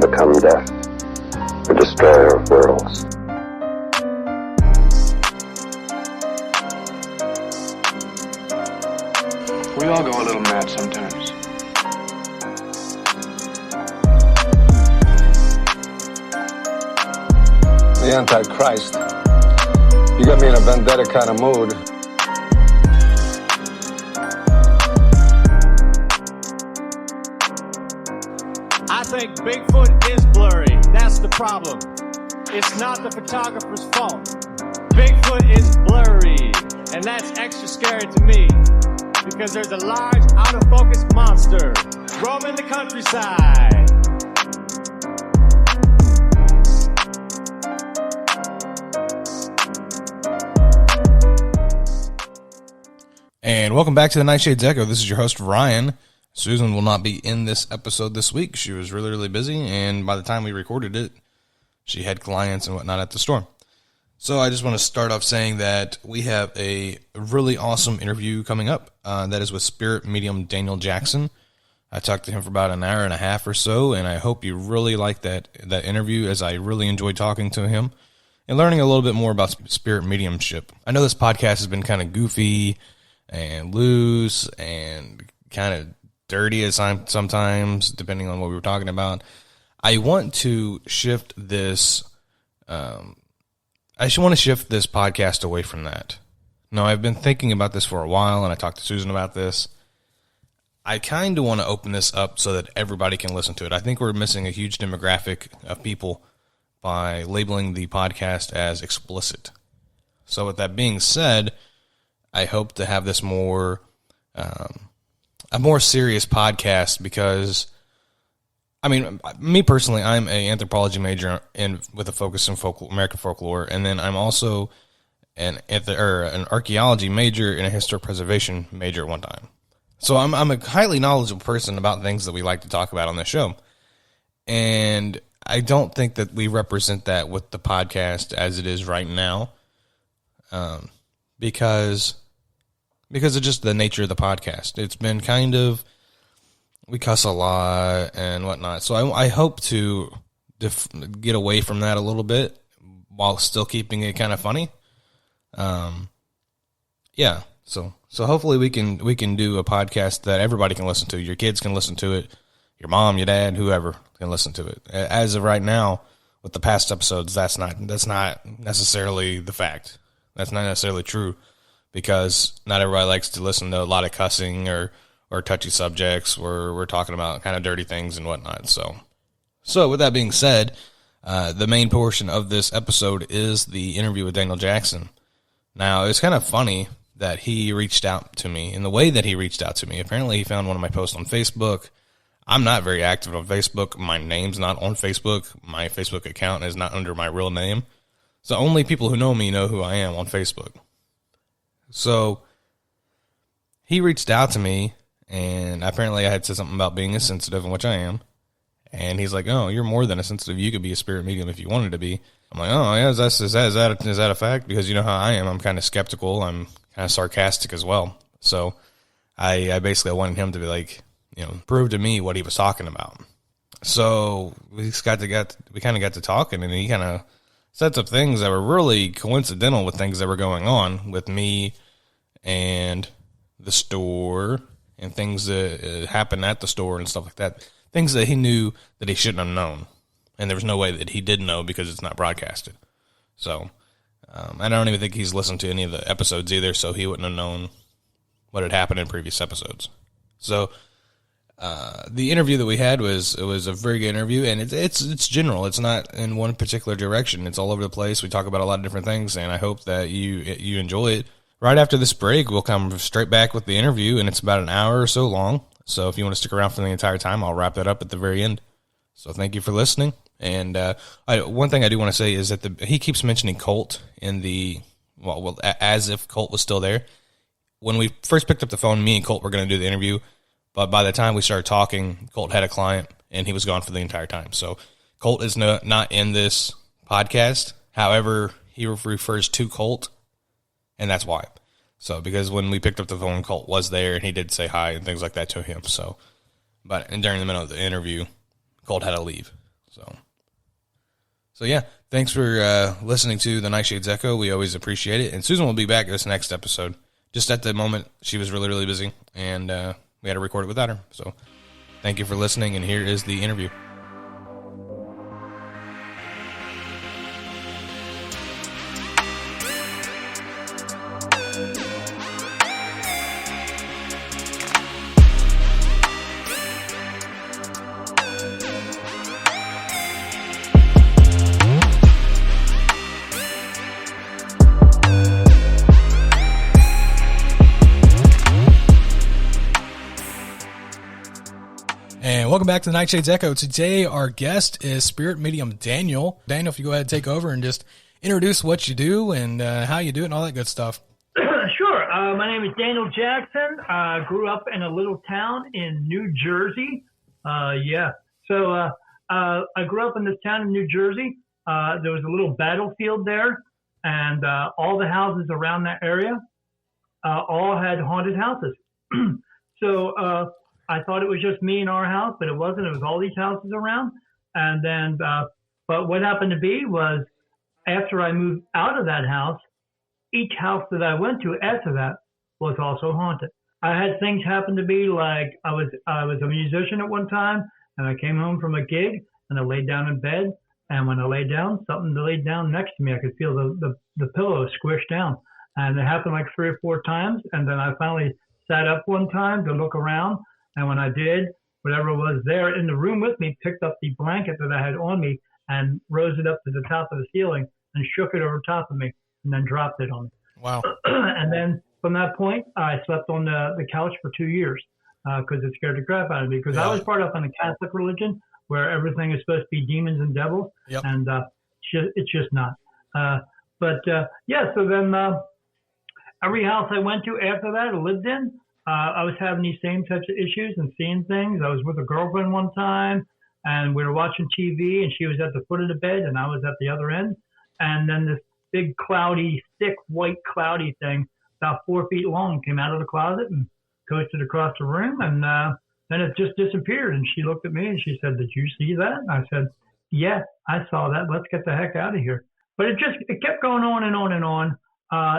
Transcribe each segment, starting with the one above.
and become death, the destroyer of worlds. We all go a little mad sometimes. The Antichrist. You got me in a vendetta kind of mood. I think Bigfoot is blurry. That's the problem. It's not the photographer's fault. Bigfoot is blurry, and that's extra scary to me because there's a large, out-of-focus monster roaming the countryside. And welcome back to the Nightshade'sEcho. This is your host, Ryan. Susan will not be in this episode this week. She was really, really busy, and by the time we recorded it, she had clients and whatnot at the store. So I just want to start off saying that we have a really awesome interview coming up. That is with spirit medium Daniel Jackson. I talked to him for about an hour and a half or so, and I hope you really like that interview, as I really enjoyed talking to him and learning a little bit more about spirit mediumship. I know this podcast has been kind of goofy and loose and kind of dirty at sometimes, depending on what we were talking about. I want to shift this. I just want to shift this podcast away from that. No, I've been thinking about this for a while, and I talked to Susan about this. I kind of want to open this up so that everybody can listen to it. I think we're missing a huge demographic of people by labeling the podcast as explicit. So with that being said, I hope to have this more, a more serious podcast because, I mean, me personally, I'm an anthropology major with a focus in American folklore, and then I'm also an archaeology major and a historic preservation major at one time. So I'm a highly knowledgeable person about things that we like to talk about on this show, and I don't think that we represent that with the podcast as it is right now, because of just the nature of the podcast. It's been kind of, we cuss a lot and whatnot. So I hope to get away from that a little bit while still keeping it kind of funny. Yeah. So hopefully we can do a podcast that everybody can listen to. Your kids can listen to it. Your mom, your dad, whoever can listen to it. As of right now, with the past episodes, that's not necessarily the fact. That's not necessarily true, because not everybody likes to listen to a lot of cussing or touchy subjects where we're talking about kind of dirty things and whatnot. So with that being said, the main portion of this episode is the interview with Daniel Jackson. Now, it's kind of funny that he reached out to me in the way that he reached out to me. Apparently, he found one of my posts on Facebook. I'm not very active on Facebook. My name's not on Facebook. My Facebook account is not under my real name. So only people who know me know who I am on Facebook. So he reached out to me, and apparently I had said something about being a sensitive, which I am. And he's like, "Oh, you're more than a sensitive. You could be a spirit medium if you wanted to be." I'm like, "Oh, yeah, is that a fact?" Because you know how I am. I'm kind of skeptical. I'm kind of sarcastic as well. So I basically wanted him to be like, prove to me what he was talking about. So we kind of got to talking, and he kind of said some things that were really coincidental with things that were going on with me and the store and things that happened at the store and stuff like that. Things that he knew that he shouldn't have known. And there was no way that he did know because it's not broadcasted. So I don't even think he's listened to any of the episodes either, so he wouldn't have known what had happened in previous episodes. So the interview that we had was a very good interview, and it's general. It's not in one particular direction. It's all over the place. We talk about a lot of different things, and I hope that you enjoy it. Right after this break, we'll come straight back with the interview, and it's about an hour or so long. So if you want to stick around for the entire time, I'll wrap that up at the very end. So thank you for listening. And one thing I do want to say is that he keeps mentioning Colt in the as if Colt was still there. When we first picked up the phone, me and Colt were going to do the interview. But by the time we started talking, Colt had a client, and he was gone for the entire time. So Colt is not in this podcast. However, he refers to Colt, and that's why. So because when we picked up the phone, Colt was there, and he did say hi and things like that to him. So, and during the middle of the interview, Colt had to leave. So yeah, thanks for listening to the Nightshades Echo. We always appreciate it. And Susan will be back this next episode. Just at the moment, she was really, really busy, and we had to record it without her. So thank you for listening, and here is the interview. Welcome back to the Nightshades Echo. Today, our guest is spirit medium Daniel. Daniel, if you go ahead and take over and just introduce what you do and how you do it and all that good stuff. Sure. My name is Daniel Jackson. I grew up in a little town in New Jersey. So I grew up in this town in New Jersey. There was a little battlefield there, and all the houses around that area all had haunted houses. So I thought it was just me in our house, but it wasn't. It was all these houses around. And then, but what happened to be was after I moved out of that house, each house that I went to after that was also haunted. I had things happen to be like I was a musician at one time, and I came home from a gig and I laid down in bed. And when I laid down, something laid down next to me. I could feel the pillow squish down. And it happened like 3 or 4 times. And then I finally sat up one time to look around. And when I did, whatever was there in the room with me picked up the blanket that I had on me and rose it up to the top of the ceiling and shook it over top of me and then dropped it on me. Wow. And then from that point, I slept on the couch for 2 years because it scared the crap out of me. Because I was brought up in the Catholic religion where everything is supposed to be demons and devils. Yep. And it's just not. So then every house I went to after that, I lived in, I was having these same types of issues and seeing things. I was with a girlfriend one time, and we were watching TV, and she was at the foot of the bed, and I was at the other end. And then this big, cloudy, thick, white, cloudy thing, about 4 feet long, came out of the closet and coasted across the room, and then it just disappeared. And she looked at me, and she said, "Did you see that?" And I said, "Yeah, I saw that. Let's get the heck out of here." But it kept going on and on and on.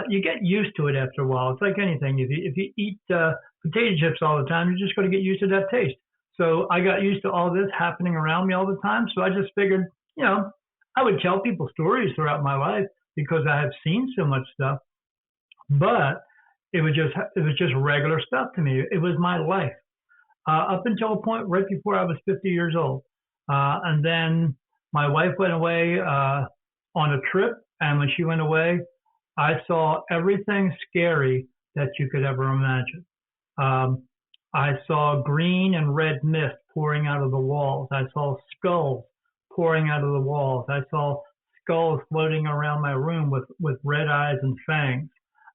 You get used to it after a while. It's like anything. If you eat potato chips all the time, you're just going to get used to that taste. So I got used to all this happening around me all the time. So I just figured, I would tell people stories throughout my life because I have seen so much stuff. But it was just regular stuff to me. It was my life up until a point right before I was 50 years old. And then my wife went away on a trip. And when she went away, I saw everything scary that you could ever imagine. I saw green and red mist pouring out of the walls. I saw skulls pouring out of the walls. I saw skulls floating around my room with red eyes and fangs.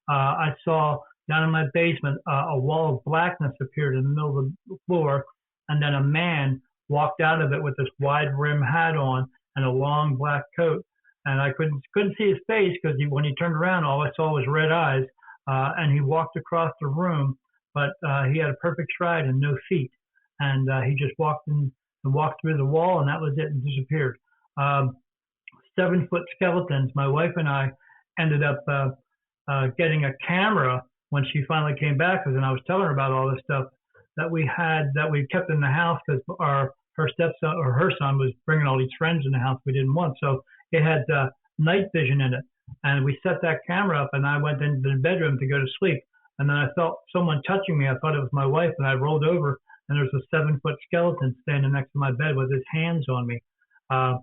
I saw down in my basement a wall of blackness appeared in the middle of the floor, and then a man walked out of it with this wide brim hat on and a long black coat. And I couldn't see his face because when he turned around, all I saw was red eyes. And he walked across the room, but he had a perfect stride and no feet. And he just walked through the wall, and that was it, and disappeared. 7-foot skeletons. My wife and I ended up getting a camera when she finally came back, because I was telling her about all this stuff that we kept in the house because her stepson or her son was bringing all these friends in the house we didn't want. So it had night vision in it. And we set that camera up, and I went into the bedroom to go to sleep. And then I felt someone touching me. I thought it was my wife, and I rolled over, and there's a 7-foot skeleton standing next to my bed with his hands on me. I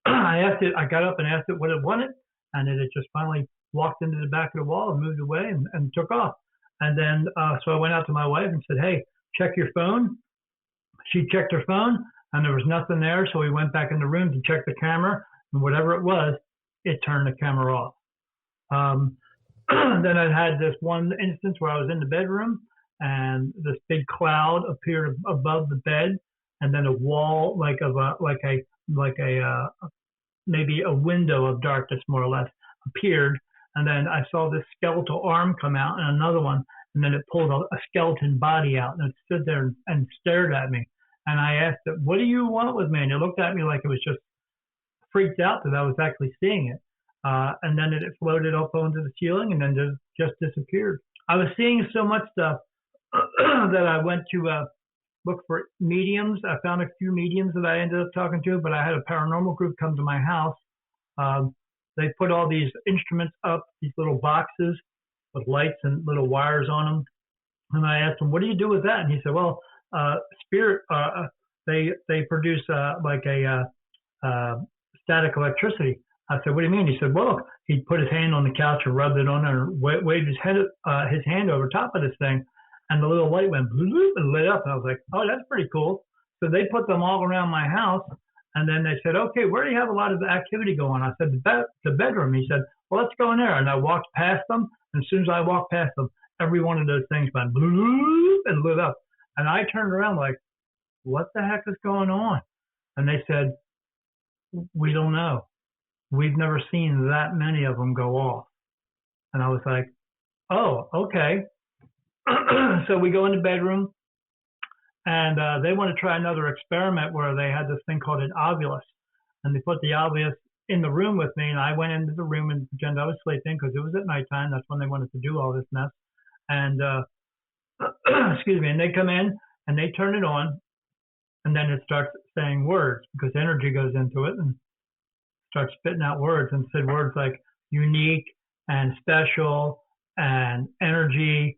got up and asked it what it wanted, and it just finally walked into the back of the wall and moved away and took off. And then so I went out to my wife and said, "Hey, check your phone." She checked her phone, and there was nothing there. So we went back in the room to check the camera, and whatever it was, it turned the camera off. Then I had this one instance where I was in the bedroom, and this big cloud appeared above the bed, and then a wall maybe a window of darkness, more or less, appeared. And then I saw this skeletal arm come out, and another one, and then it pulled a skeleton body out, and it stood there and stared at me. And I asked it, what do you want with me? And it looked at me like it was just freaked out that I was actually seeing it. And then it floated up onto the ceiling and then just disappeared. I was seeing so much stuff that I went to look for mediums. I found a few mediums that I ended up talking to, but I had a paranormal group come to my house. They put all these instruments up, these little boxes with lights and little wires on them. And I asked him, what do you do with that? And he said, well, spirit, they produce like a static electricity. I said, what do you mean? He said, well, look, he put his hand on the couch and rubbed it on and waved his hand over top of this thing. And the little light went bloop and lit up. And I was like, oh, that's pretty cool. So they put them all around my house. And then they said, okay, where do you have a lot of activity going? I said, the bedroom. He said, well, let's go in there. And I walked past them. And as soon as I walked past them, every one of those things went bloop and lit up. And I turned around like, what the heck is going on? And they said, we don't know. We've never seen that many of them go off. And I was like, oh, okay. So we go in the bedroom, and they want to try another experiment where they had this thing called an ovulus. And they put the ovulus in the room with me, and I went into the room and pretended I was sleeping because it was at nighttime. That's when they wanted to do all this mess. And, excuse me, and they come in, and they turn it on, and then it starts saying words because energy goes into it and starts spitting out words, and said words like unique and special and energy.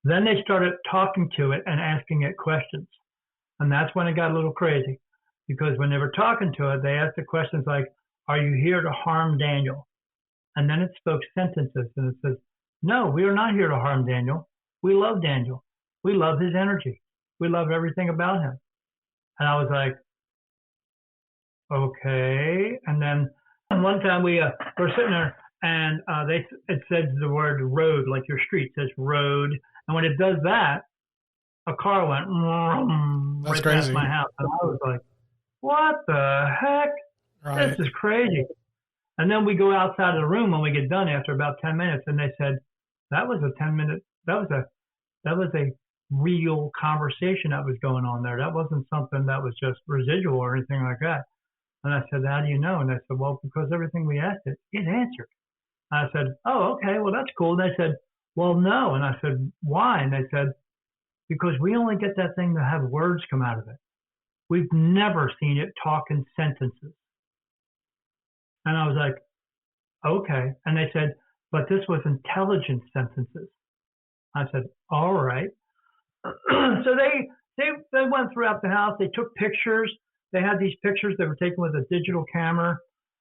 Then they started talking to it and asking it questions. And that's when it got a little crazy, because when they were talking to it, they asked the questions like, are you here to harm Daniel? And then it spoke sentences, and it says, no, we are not here to harm Daniel. We love Daniel. We love his energy. We love everything about him. And I was like, okay. And then one time we were sitting there, and it said the word road, like your street says road. And when it does that, a car went right past my house. And I was like, what the heck? Right. This is crazy. And then we go outside of the room when we get done after about 10 minutes, and they said, that was a 10-minute, that was a real conversation that was going on there. That wasn't something that was just residual or anything like that. And I said, how do you know? And they said, well, because everything we asked it answered. I said, oh, okay, well, that's cool. And they said, well, no. And I said, why? And they said, because we only get that thing to have words come out of it. We've never seen it talk in sentences. And I was like, okay. And they said, but this was intelligent sentences. I said, all right. So they went throughout the house. They took pictures. They had these pictures they were taken with a digital camera.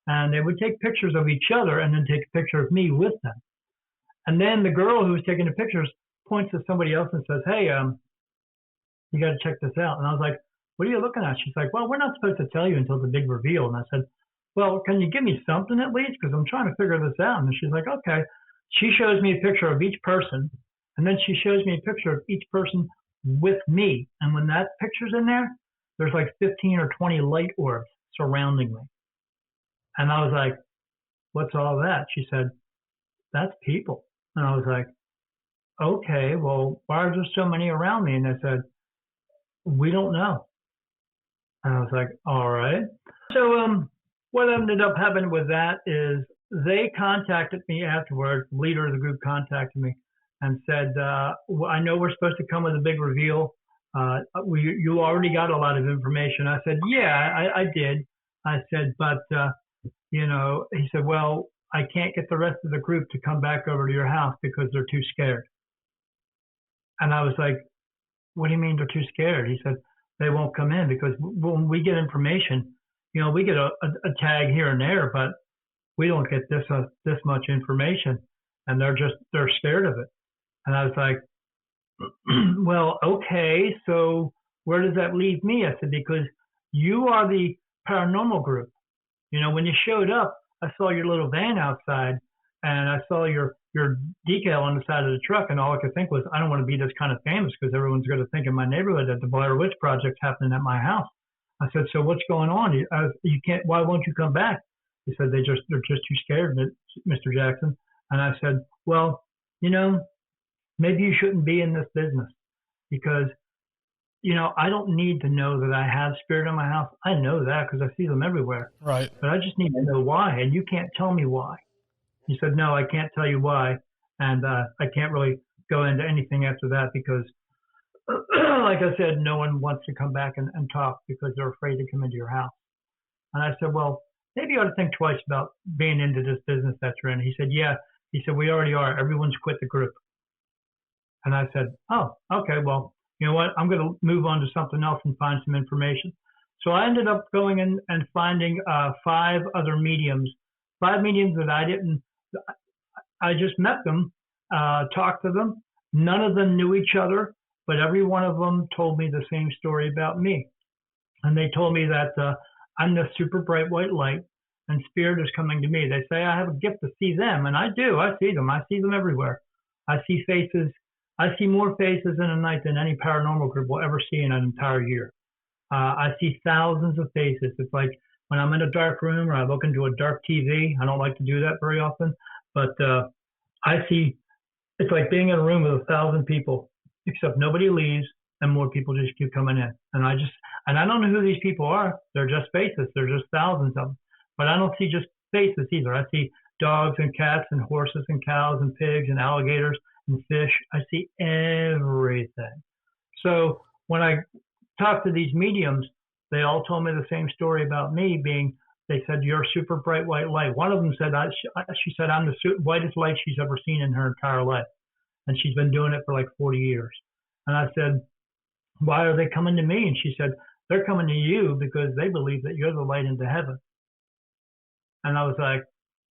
And they would take pictures of each other and then take a picture of me with them. And then the girl who was taking the pictures points to somebody else and says, hey, you got to check this out. And I was like, what are you looking at? She's like, well, we're not supposed to tell you until the big reveal. And I said, well, can you give me something at least? Because I'm trying to figure this out. And she's like, okay. She shows me a picture of each person. And then she shows me a picture of each person with me. And when that picture's in there, there's like 15 or 20 light orbs surrounding me. And I was like, what's all that? She said, that's people. And I was like, okay, well, why are there so many around me? And they said, we don't know. And I was like, all right. So what ended up happening with that is they contacted me afterwards. The leader of the group contacted me and said, well, I know we're supposed to come with a big reveal. You already got a lot of information. I said, yeah, I did. I said, but he said, well, I can't get the rest of the group to come back over to your house because they're too scared. And I was like, what do you mean they're too scared? He said, they won't come in because when we get information, we get a tag here and there, but we don't get this much information, and they're scared of it. And I was like, well, okay, so where does that leave me? I said, because you are the paranormal group. When you showed up, I saw your little van outside, and I saw your decal on the side of the truck, and all I could think was, I don't want to be this kind of famous because everyone's going to think in my neighborhood that the Blair Witch Project's happening at my house. I said, so what's going on? You can't. Why won't you come back? He said, they're just too scared, Mr. Jackson. And I said, well, maybe you shouldn't be in this business because I don't need to know that I have spirit in my house. I know that because I see them everywhere. Right. But I just need to know why, and you can't tell me why. He said, no, I can't tell you why, and I can't really go into anything after that because, like I said, no one wants to come back and talk because they're afraid to come into your house. And I said, well, maybe you ought to think twice about being into this business that you're in. He said, yeah. He said, we already are. Everyone's quit the group. And I said, oh, okay, well, you know what? I'm going to move on to something else and find some information. So I ended up going in and finding 5 other mediums, 5 mediums that I just met them, talked to them. None of them knew each other, but every one of them told me the same story about me. And they told me that I'm the super bright white light and spirit is coming to me. They say I have a gift to see them, and I do. I see them. I see them everywhere. I see faces. I see more faces in a night than any paranormal group will ever see in an entire year. I see thousands of faces. It's like when I'm in a dark room or I look into a dark TV. I don't like to do that very often, but I see, it's like being in a room with 1,000 people, except nobody leaves and more people just keep coming in. And I don't know who these people are. They're just faces. They're just thousands of them. But I don't see just faces either. I see dogs and cats and horses and cows and pigs and alligators and fish. I see everything. So when I talked to these mediums, they all told me the same story about me being, they said, you're a super bright white light. One of them said, she said, I'm the whitest light she's ever seen in her entire life. And she's been doing it for like 40 years. And I said, why are they coming to me? And she said, they're coming to you because they believe that you're the light into heaven. And I was like,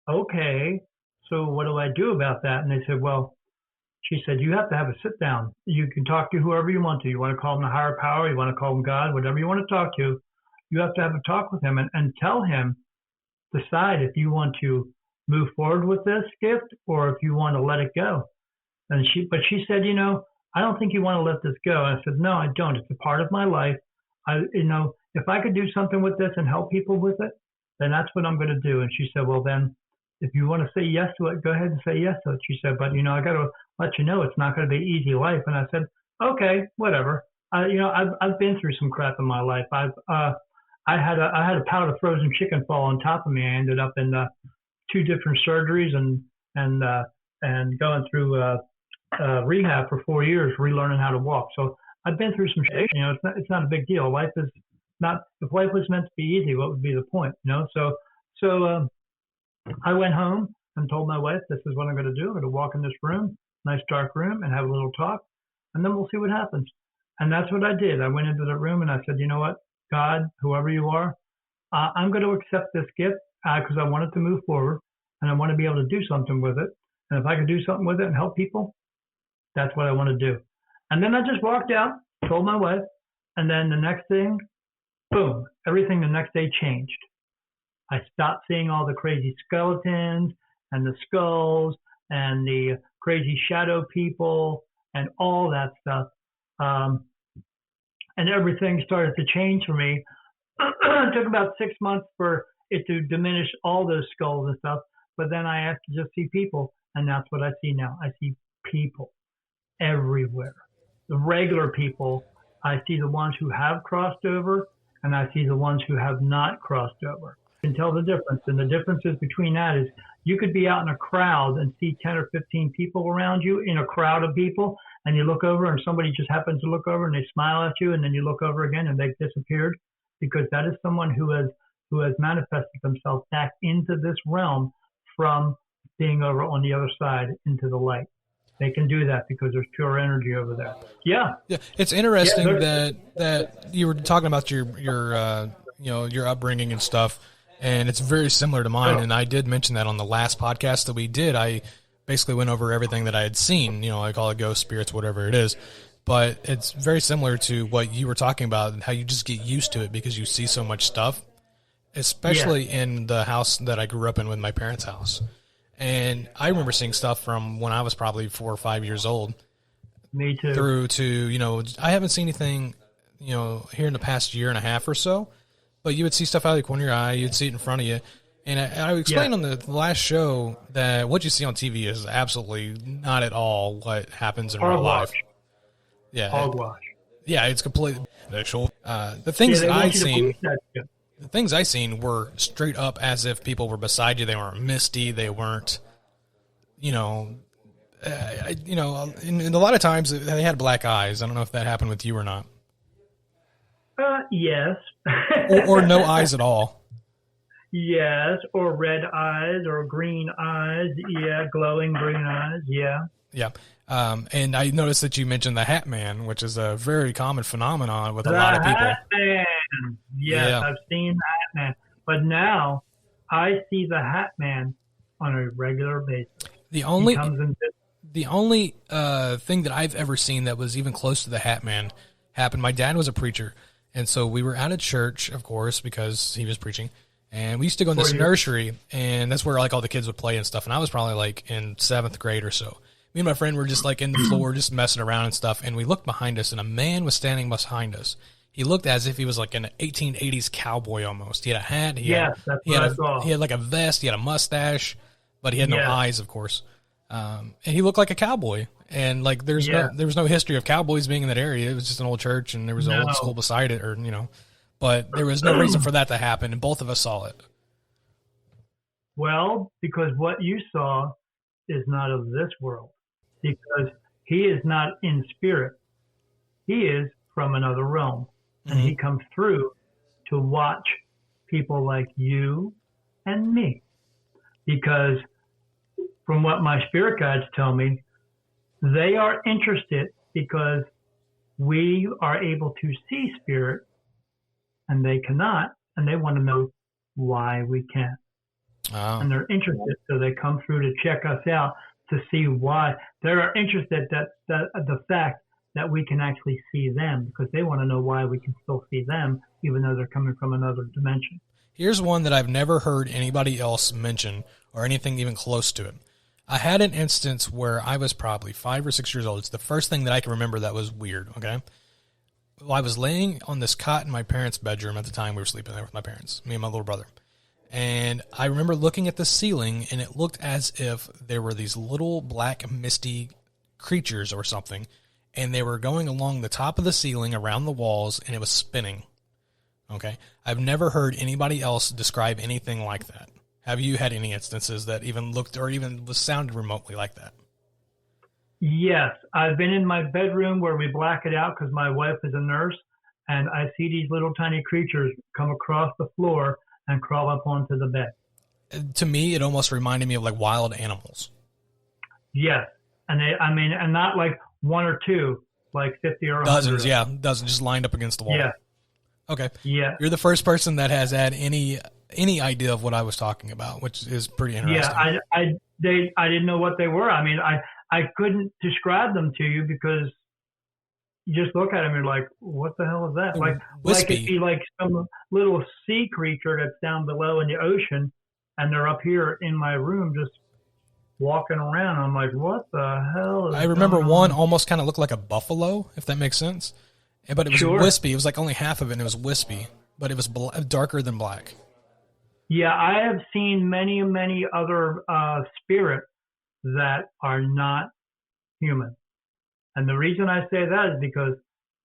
okay, so what do I do about that? And they said, well, she said, you have to have a sit down. You can talk to whoever you want to. You want to call them the higher power, you want to call them God, whatever you want to talk to. You have to have a talk with him and tell him, decide if you want to move forward with this gift or if you want to let it go. And she said, I don't think you want to let this go. And I said, no, I don't. It's a part of my life. If I could do something with this and help people with it, then that's what I'm going to do. And she said, well, then if you want to say yes to it, go ahead and say yes to it. She said, but, I got to let you know it's not going to be an easy life. And I said, okay, whatever. I've been through some crap in my life. I had a pound of frozen chicken fall on top of me. I ended up in 2 different surgeries and going through rehab for 4 years, relearning how to walk. So I've been through some shit. It's not a big deal. Life is not. If life was meant to be easy, what would be the point? So I went home and told my wife, this is what I'm going to do. I'm going to walk in this room, nice dark room, and have a little talk, and then we'll see what happens. And that's what I did. I went into the room and I said, you know what, God, whoever you are, I'm going to accept this gift because I want it to move forward and I want to be able to do something with it. And if I can do something with it and help people, that's what I want to do. And then I just walked out, told my wife, and then the next thing, boom, everything the next day changed. I stopped seeing all the crazy skeletons and the skulls and the crazy shadow people and all that stuff. And everything started to change for me. It took about 6 months for it to diminish all those skulls and stuff. But then I asked to just see people, and that's what I see now. I see people everywhere. The regular people, I see the ones who have crossed over, and I see the ones who have not crossed over. You can tell the difference. And the differences between that is you could be out in a crowd and see 10 or 15 people around you in a crowd of people, and you look over and somebody just happens to look over and they smile at you, and then you look over again and they've disappeared, because that is someone who has manifested themselves back into this realm from being over on the other side into the light. They can do that because there's pure energy over there. Yeah. Yeah. It's interesting that you were talking about your upbringing and stuff, and it's very similar to mine. And I did mention that on the last podcast that we did. I basically went over everything that I had seen. I call it ghost, spirits, whatever it is. But it's very similar to what you were talking about and how you just get used to it because you see so much stuff, especially in the house that I grew up in with my parents' house. And I remember seeing stuff from when I was probably 4 or 5 years old. Me too. Through to, I haven't seen anything, here in the past year and a half or so, but you would see stuff out of the corner of your eye, you'd see it in front of you. And I explained on the last show that what you see on TV is absolutely not at all what happens in real life. Yeah. Hogwash. Yeah, it's completely actual. The things that I seen, the things I seen were straight up as if people were beside you. They weren't misty. They weren't, and a lot of times they had black eyes. I don't know if that happened with you or not. Yes. or no eyes at all. Yes, or red eyes or green eyes. Yeah, glowing green eyes. Yeah. Yeah. And I noticed that you mentioned the Hat Man, which is a very common phenomenon with a lot of people. Hat Man. Yes, yeah. I've seen the Hat Man. But now I see the Hat Man on a regular basis. The only thing that I've ever seen that was even close to the Hat Man happened. My dad was a preacher, and so we were out of church, of course, because he was preaching. And we used to go in this nursery, and that's where like all the kids would play and stuff. And I was probably like in 7th grade or so. Me and my friend were just like in the floor, just messing around and stuff. And we looked behind us, and a man was standing behind us. He looked as if he was like an 1880s cowboy almost. He had a hat. He had like a vest. He had a mustache, but he had no eyes, of course. And he looked like a cowboy. And like there was no history of cowboys being in that area. It was just an old church, and there was an old school beside it, But there was no reason for that to happen, and both of us saw it. Well, because what you saw is not of this world. Because he is not in spirit. He is from another realm. And he comes through to watch people like you and me. Because from what my spirit guides tell me, they are interested because we are able to see spirit and they cannot, and they want to know why we can't. Oh. And they're interested, so they come through to check us out to see why. They're interested that the fact that we can actually see them, because they want to know why we can still see them, even though they're coming from another dimension. Here's one that I've never heard anybody else mention or anything even close to it. I had an instance where I was probably 5 or 6 years old. It's the first thing that I can remember that was weird, okay? Well, I was laying on this cot in my parents' bedroom at the time. We were sleeping there with my parents, me and my little brother. And I remember looking at the ceiling, and it looked as if there were these little black misty creatures or something, and they were going along the top of the ceiling around the walls, and it was spinning. Okay? I've never heard anybody else describe anything like that. Have you had any instances that even looked or even was sounded remotely like that? Yes. I've been in my bedroom where we black it out because my wife is a nurse, and I see these little tiny creatures come across the floor and crawl up onto the bed. To me, it almost reminded me of like wild animals. Yes. And and not like one or two, like 50 or 100. Dozens, yeah. Dozens just lined up against the wall. Yeah. Okay. Yeah. You're the first person that has had any idea of what I was talking about, which is pretty interesting. Yeah, I didn't know what they were. I mean, I couldn't describe them to you because you just look at them and you're like, what the hell is that? Like it'd be like some little sea creature that's down below in the ocean, and they're up here in my room just walking around. I'm like, what the hell is I remember one almost kind of looked like a buffalo, if that makes sense. But it was wispy. It was like only half of it, and it was wispy, but it was darker than black. Yeah, I have seen many, many other spirits that are not human. And the reason I say that is because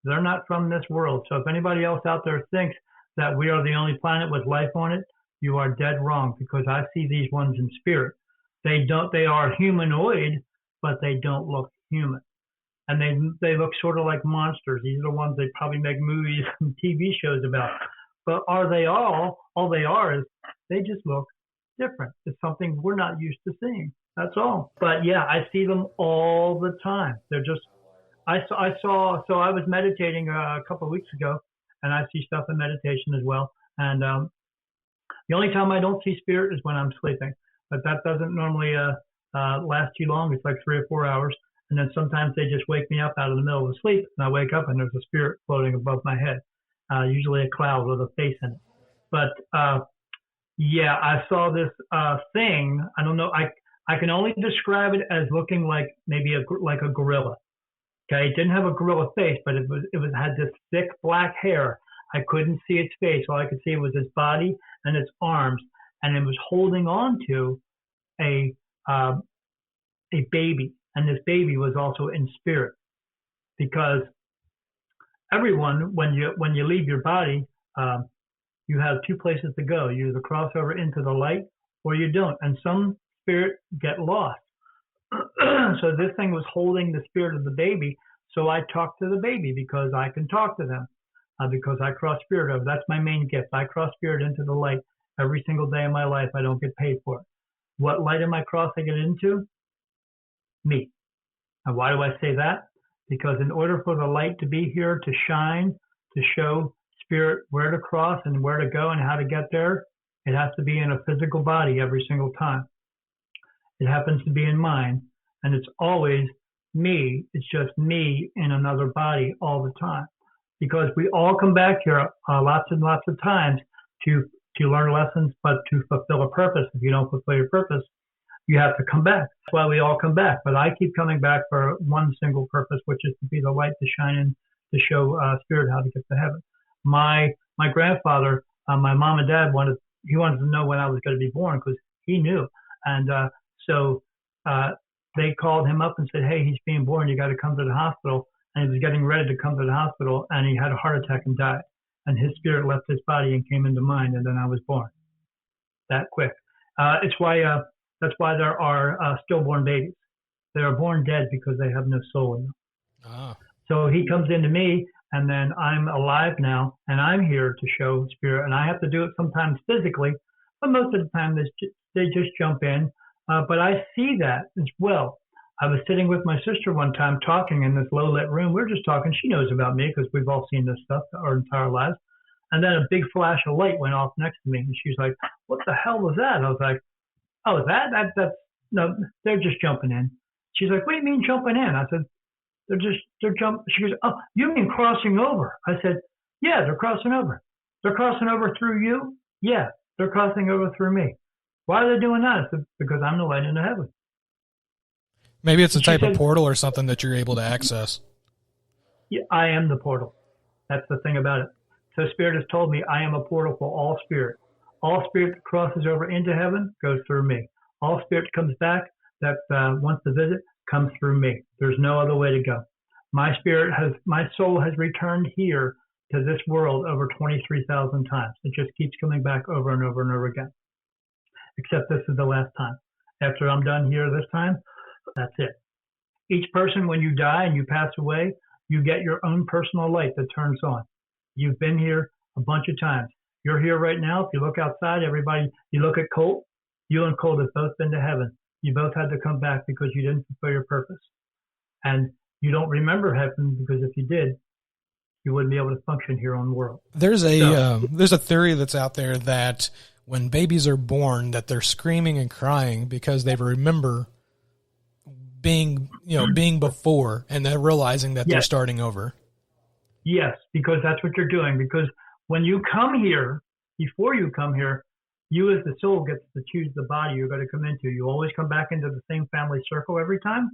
they're not from this world. So if anybody else out there thinks that we are the only planet with life on it, you are dead wrong, because I see these ones in spirit. They are humanoid, but they don't look human. And they look sort of like monsters. These are the ones they probably make movies and TV shows about. But are they all they are is they just look different. It's something we're not used to seeing. That's all. But yeah, I see them all the time. They're just, so I was meditating a couple of weeks ago, and I see stuff in meditation as well. And the only time I don't see spirit is when I'm sleeping. But that doesn't normally last too long. It's like 3 or 4 hours. And then sometimes they just wake me up out of the middle of sleep, and I wake up and there's a spirit floating above my head, usually a cloud with a face in it. But yeah, I saw this thing. I don't know. I can only describe it as looking like maybe like a gorilla. Okay, it didn't have a gorilla face, but it had this thick black hair. I couldn't see its face. All I could see was its body and its arms, and it was holding on to a baby. And this baby was also in spirit, because everyone, when you leave your body, you have two places to go. You either cross over into the light or you don't. And some spirit get lost. So this thing was holding the spirit of the baby. So I talked to the baby because I can talk to them, because I cross spirit over. That's my main gift. I cross spirit into the light every single day of my life. I don't get paid for it. What light am I crossing it into? Me. And why do I say that? Because in order for the light to be here, to shine, to show spirit where to cross and where to go and how to get there, it has to be in a physical body every single time. It happens to be in mine, and it's always me. It's just me in another body all the time. Because we all come back here lots and lots of times to learn lessons, but to fulfill a purpose. If you don't fulfill your purpose, you have to come back. That's why we all come back. But I keep coming back for one single purpose, which is to be the light to shine in, to show spirit how to get to heaven. My grandfather, my mom and dad wanted to know when I was going to be born because he knew. And so they called him up and said, hey, he's being born. You got to come to the hospital. And he was getting ready to come to the hospital, and he had a heart attack and died. And his spirit left his body and came into mine, and then I was born. That quick. That's why there are stillborn babies. They are born dead because they have no soul in them. Ah. So he comes into me, and then I'm alive now, and I'm here to show spirit. And I have to do it sometimes physically, but most of the time they just jump in. But I see that as well. I was sitting with my sister one time talking in this low-lit room. We were just talking. She knows about me because we've all seen this stuff our entire lives. And then a big flash of light went off next to me. And she's like, what the hell was that? I was like, oh, that's no, they're just jumping in. She's like, what do you mean jumping in? I said, they're jumping. She goes, oh, you mean crossing over? I said, yeah, they're crossing over. They're crossing over through you? Yeah, they're crossing over through me. Why are they doing that? I said, because I'm the light into heaven. Maybe it's a type of portal or something that you're able to access. Yeah, I am the portal. That's the thing about it. So Spirit has told me I am a portal for all spirit. All spirit that crosses over into heaven goes through me. All spirit that comes back, that wants to visit, comes through me. There's no other way to go. My soul has returned here to this world over 23,000 times. It just keeps coming back over and over and over again. Except this is the last time. After I'm done here this time, that's it. Each person, when you die and you pass away, you get your own personal light that turns on. You've been here a bunch of times. You're here right now. If you look outside, everybody, you look at Colt, you and Colt have both been to heaven. You both had to come back because you didn't fulfill your purpose. And you don't remember heaven because if you did, you wouldn't be able to function here on the world. There's a theory that's out there that when babies are born, that they're screaming and crying because they remember being before, and they're realizing that they're starting over. Yes, because that's what you're doing. Because when you come here, before you come here, you as the soul gets to choose the body you're going to come into. You always come back into the same family circle every time,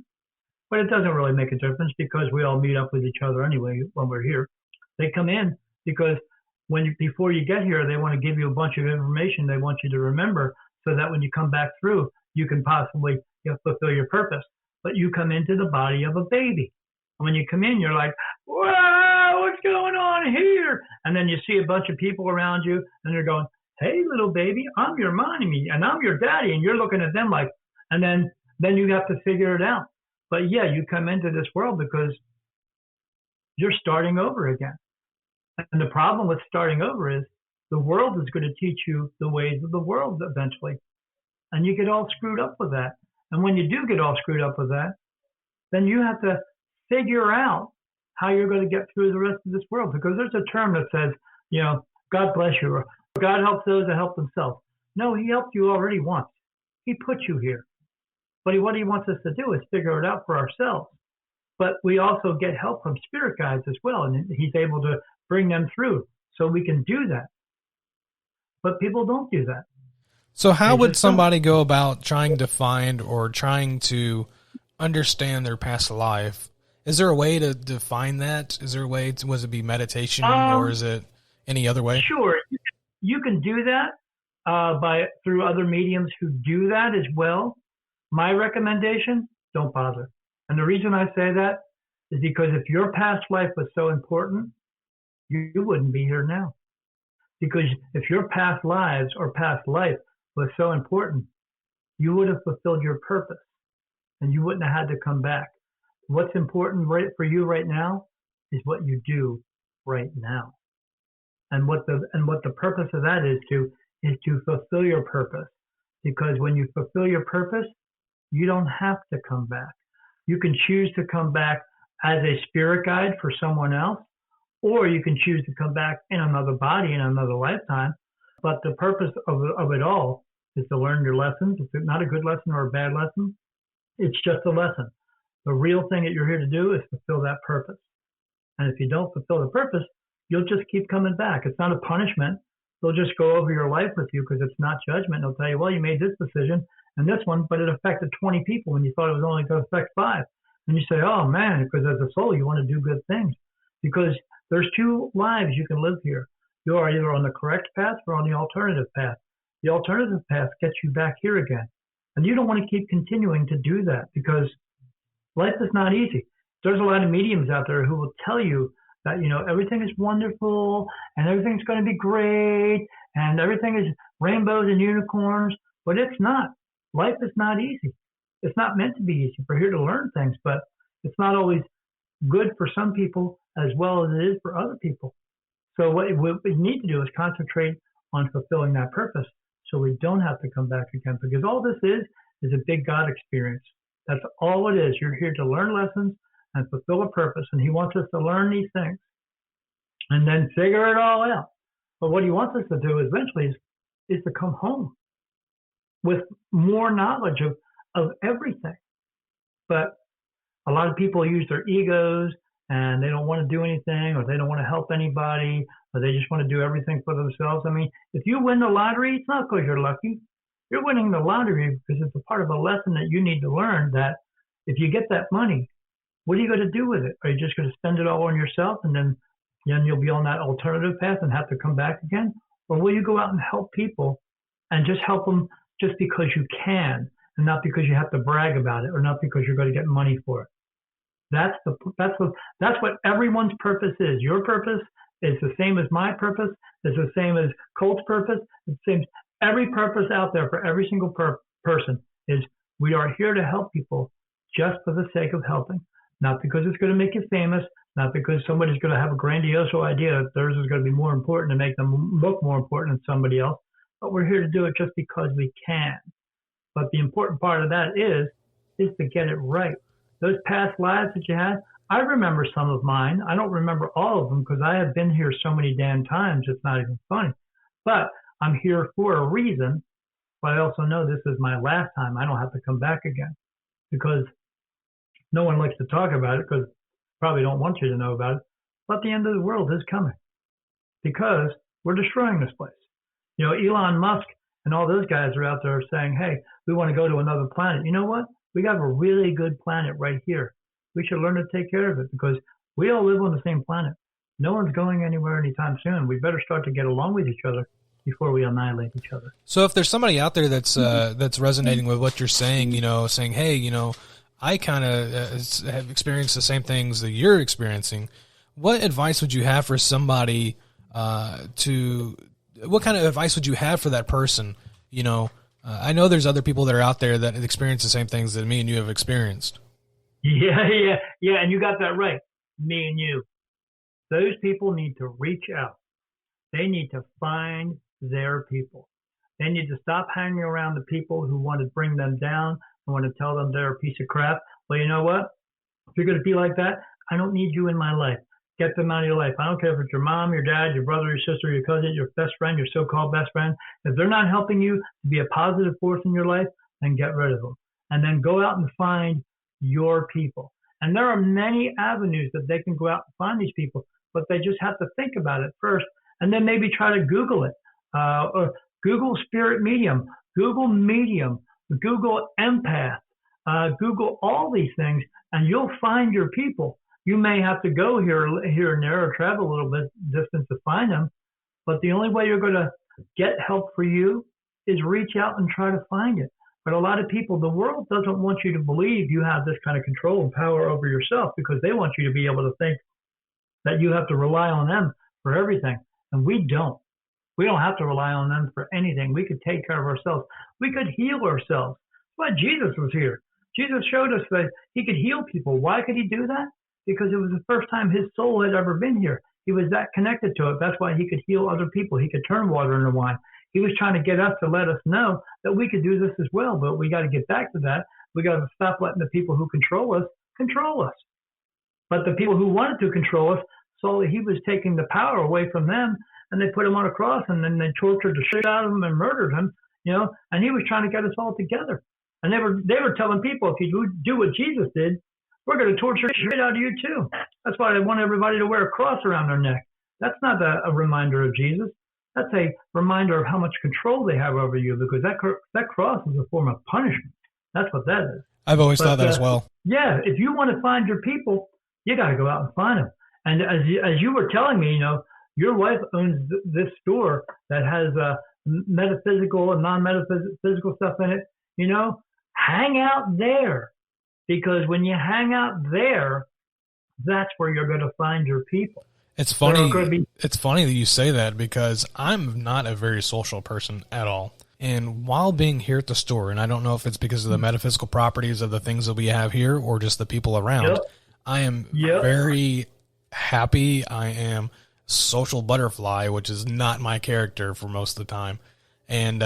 but it doesn't really make a difference because we all meet up with each other anyway when we're here. They come in because before you get here, they want to give you a bunch of information they want you to remember so that when you come back through, you can possibly fulfill your purpose. But you come into the body of a baby. And when you come in, you're like, wow, what's going on here? And then you see a bunch of people around you, and they're going, hey, little baby, I'm your mommy, and I'm your daddy. And you're looking at them like, and then you have to figure it out. But yeah, you come into this world because you're starting over again. And the problem with starting over is the world is going to teach you the ways of the world eventually. And you get all screwed up with that. And when you do get all screwed up with that, then you have to figure out how you're going to get through the rest of this world. Because there's a term that says, God bless you, or God helps those that help themselves. No, he helped you already once. He put you here. But what he wants us to do is figure it out for ourselves. But we also get help from spirit guides as well. And he's able to bring them through so we can do that. But people don't do that. So how would somebody go about trying to find or trying to understand their past life? Is there a way to define that? Is there a way was it be meditation or is it any other way? Sure. You can do that through other mediums who do that as well. My recommendation, don't bother. And the reason I say that is because if your past life was so important, you wouldn't be here now. Because if your past lives or past life was so important, you would have fulfilled your purpose and you wouldn't have had to come back. What's important for you right now is what you do right now. And what the purpose of that is to fulfill your purpose. Because when you fulfill your purpose, you don't have to come back. You can choose to come back as a spirit guide for someone else, or you can choose to come back in another body in another lifetime. But the purpose of it all is to learn your lessons. It's not a good lesson or a bad lesson. It's just a lesson. The real thing that you're here to do is fulfill that purpose. And if you don't fulfill the purpose, you'll just keep coming back. It's not a punishment. They'll just go over your life with you because it's not judgment. They'll tell you, well, you made this decision and this one, but it affected 20 people when you thought it was only going to affect 5. And you say, oh, man, because as a soul, you want to do good things. Because there's 2 lives you can live here. You are either on the correct path or on the alternative path. The alternative path gets you back here again. And you don't want to keep continuing to do that because life is not easy. There's a lot of mediums out there who will tell you that, everything is wonderful and everything's going to be great and everything is rainbows and unicorns, but it's not. Life is not easy. It's not meant to be easy. We're here to learn things, but it's not always good for some people as well as it is for other people. So what we need to do is concentrate on fulfilling that purpose so we don't have to come back again, because all this is a big God experience. That's all it is. You're here to learn lessons and fulfill a purpose, and he wants us to learn these things and then figure it all out. But what he wants us to do eventually is to come home with more knowledge of everything. But a lot of people use their egos and they don't want to do anything, or they don't want to help anybody, or they just want to do everything for themselves. I mean, if you win the lottery, it's not because you're lucky. You're winning the lottery because it's a part of a lesson that you need to learn, that if you get that money, what are you going to do with it? Are you just going to spend it all on yourself and then you'll be on that alternative path and have to come back again? Or will you go out and help people and just help them just because you can and not because you have to brag about it or not because you're going to get money for it? That's what everyone's purpose is. Your purpose is the same as my purpose. It's the same as Colt's purpose. It's the same. Every purpose out there for every single person is we are here to help people just for the sake of helping. Not because it's going to make you famous, not because somebody's going to have a grandiose idea that theirs is going to be more important to make them look more important than somebody else, but we're here to do it just because we can. But the important part of that is to get it right. Those past lives that you had, I remember some of mine. I don't remember all of them because I have been here so many damn times, it's not even funny. But I'm here for a reason, but I also know this is my last time. I don't have to come back again because no one likes to talk about it because probably don't want you to know about it. But the end of the world is coming because we're destroying this place. Elon Musk and all those guys are out there saying, hey, we want to go to another planet. You know what? We got a really good planet right here. We should learn to take care of it because we all live on the same planet. No one's going anywhere anytime soon. We better start to get along with each other before we annihilate each other. So if there's somebody out there that's resonating with what you're saying, saying, hey, I kind of have experienced the same things that you're experiencing, what advice would you have for somebody what kind of advice would you have for that person? I know there's other people that are out there that experience the same things that me and you have experienced. Yeah, and you got that right. Me and you. Those people need to reach out. They need to find their people. They need to stop hanging around the people who want to bring them down and want to tell them they're a piece of crap. Well, you know what? If you're going to be like that, I don't need you in my life. Get them out of your life. I don't care if it's your mom, your dad, your brother, your sister, your cousin, your best friend, your so-called best friend. If they're not helping you to be a positive force in your life, then get rid of them. And then go out and find your people. And there are many avenues that they can go out and find these people, but they just have to think about it first and then maybe try to Google it. Or Google Spirit Medium, Google Medium, Google Empath, Google all these things, and you'll find your people. You may have to go here and there or travel a little bit distance to find them, but the only way you're going to get help for you is reach out and try to find it. But a lot of people, the world doesn't want you to believe you have this kind of control and power over yourself because they want you to be able to think that you have to rely on them for everything. And we don't. We don't have to rely on them for anything. We could take care of ourselves. We could heal ourselves. That's why Jesus was here. Jesus showed us that he could heal people. Why could he do that? Because it was the first time his soul had ever been here. He was that connected to it. That's why he could heal other people. He could turn water into wine. He was trying to get us to let us know that we could do this as well. But we got to get back to that. We got to stop letting the people who control us control us. But the people who wanted to control us saw that he was taking the power away from them, and they put him on a cross, and then they tortured the shit out of him and murdered him, and he was trying to get us all together. And they were telling people, if you do what Jesus did, we're going to torture the shit out of you too. That's why they want everybody to wear a cross around their neck. That's not a reminder of Jesus. That's a reminder of how much control they have over you, because that cross is a form of punishment. That's what that is. I've always thought that as well. Yeah, if you want to find your people, you got to go out and find them. And as you were telling me, your wife owns this store that has metaphysical and non-metaphysical stuff in it. Hang out there, because when you hang out there, that's where you're going to find your people. It's funny. It's funny that you say that, because I'm not a very social person at all. And while being here at the store, and I don't know if it's because of the metaphysical properties of the things that we have here or just the people around, I am very happy. I am social butterfly, which is not my character for most of the time. And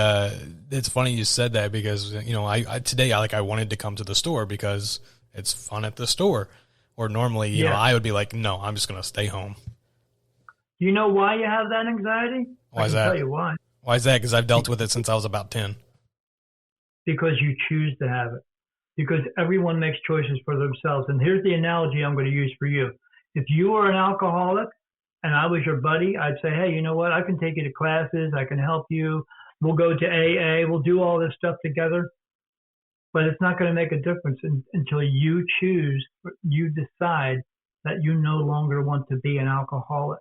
it's funny you said that, because I wanted to come to the store because it's fun at the store. Or normally, you know, I would be like, no, I'm just going to stay home. Do you know why you have that anxiety? Why is that? I can tell you why. Why is that? Because I've dealt with it since I was about 10. Because you choose to have it. Because everyone makes choices for themselves. And here's the analogy I'm going to use for you. If you were an alcoholic and I was your buddy, I'd say, hey, you know what? I can take you to classes. I can help you. We'll go to AA. We'll do all this stuff together. But it's not going to make a difference until you choose, you decide that you no longer want to be an alcoholic.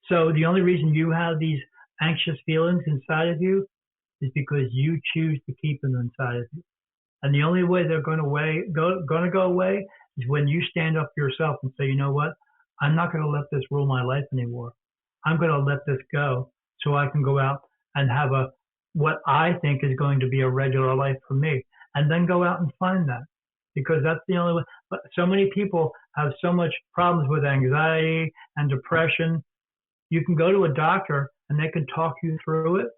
So the only reason you have these anxious feelings inside of you is because you choose to keep them inside of you. And the only way they're going to go away is when you stand up for yourself and say, you know what? I'm not going to let this rule my life anymore. I'm going to let this go so I can go out and have what I think is going to be a regular life for me. And then go out and find that, because that's the only way. But so many people have so much problems with anxiety and depression. You can go to a doctor and they can talk you through it.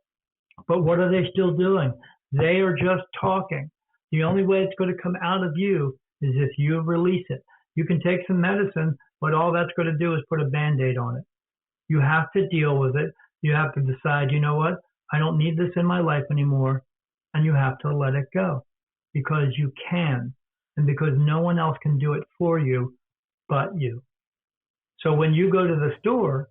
But what are they still doing? They are just talking. The only way it's going to come out of you is if you release it. You can take some medicine, but all that's going to do is put a Band-Aid on it. You have to deal with it. You have to decide, you know what? I don't need this in my life anymore. And you have to let it go, because you can, and because no one else can do it for you but you. So when you go to the store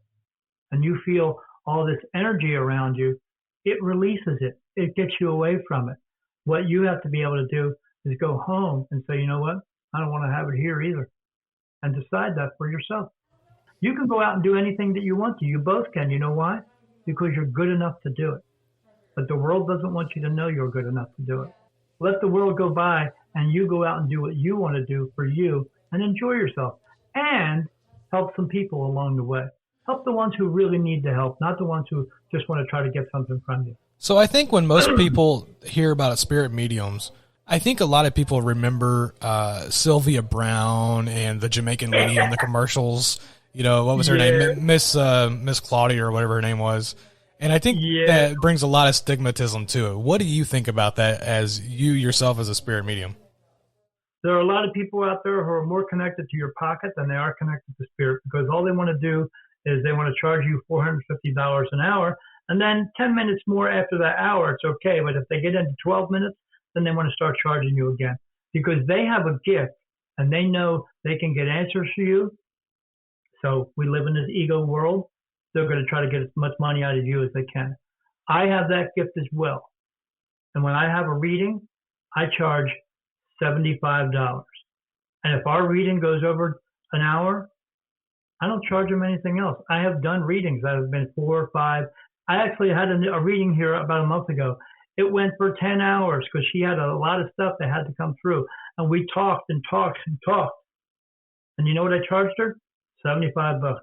and you feel all this energy around you, it releases it. It gets you away from it. What you have to be able to do is go home and say, you know what? I don't want to have it here either. And decide that for yourself. You can go out and do anything that you want to. You both can. You know why? Because you're good enough to do it. But the world doesn't want you to know you're good enough to do it. Let the world go by and you go out and do what you want to do for you and enjoy yourself, and help some people along the way. Help the ones who really need the help, not the ones who just want to try to get something from you. So I think when most people hear about spirit mediums, I think a lot of people remember Sylvia Brown and the Jamaican lady on the commercials. You know, what was her name? Miss Claudia or whatever her name was. And I think that brings a lot of stigmatism to it. What do you think about that as you yourself as a spirit medium? There are a lot of people out there who are more connected to your pocket than they are connected to spirit, because all they want to do is they want to charge you $450 an hour. And then 10 minutes more after that hour, it's okay. But if they get into 12 minutes, then they want to start charging you again, because they have a gift and they know they can get answers for you. So we live in this ego world. They're going to try to get as much money out of you as they can. I have that gift as well. And when I have a reading, I charge $75. And if our reading goes over an hour, I don't charge them anything else. I have done readings that have been 4 or 5. I actually had a reading here about a month ago. It went for 10 hours because she had a lot of stuff that had to come through. And we talked and talked and talked. And you know what I charged her? $75.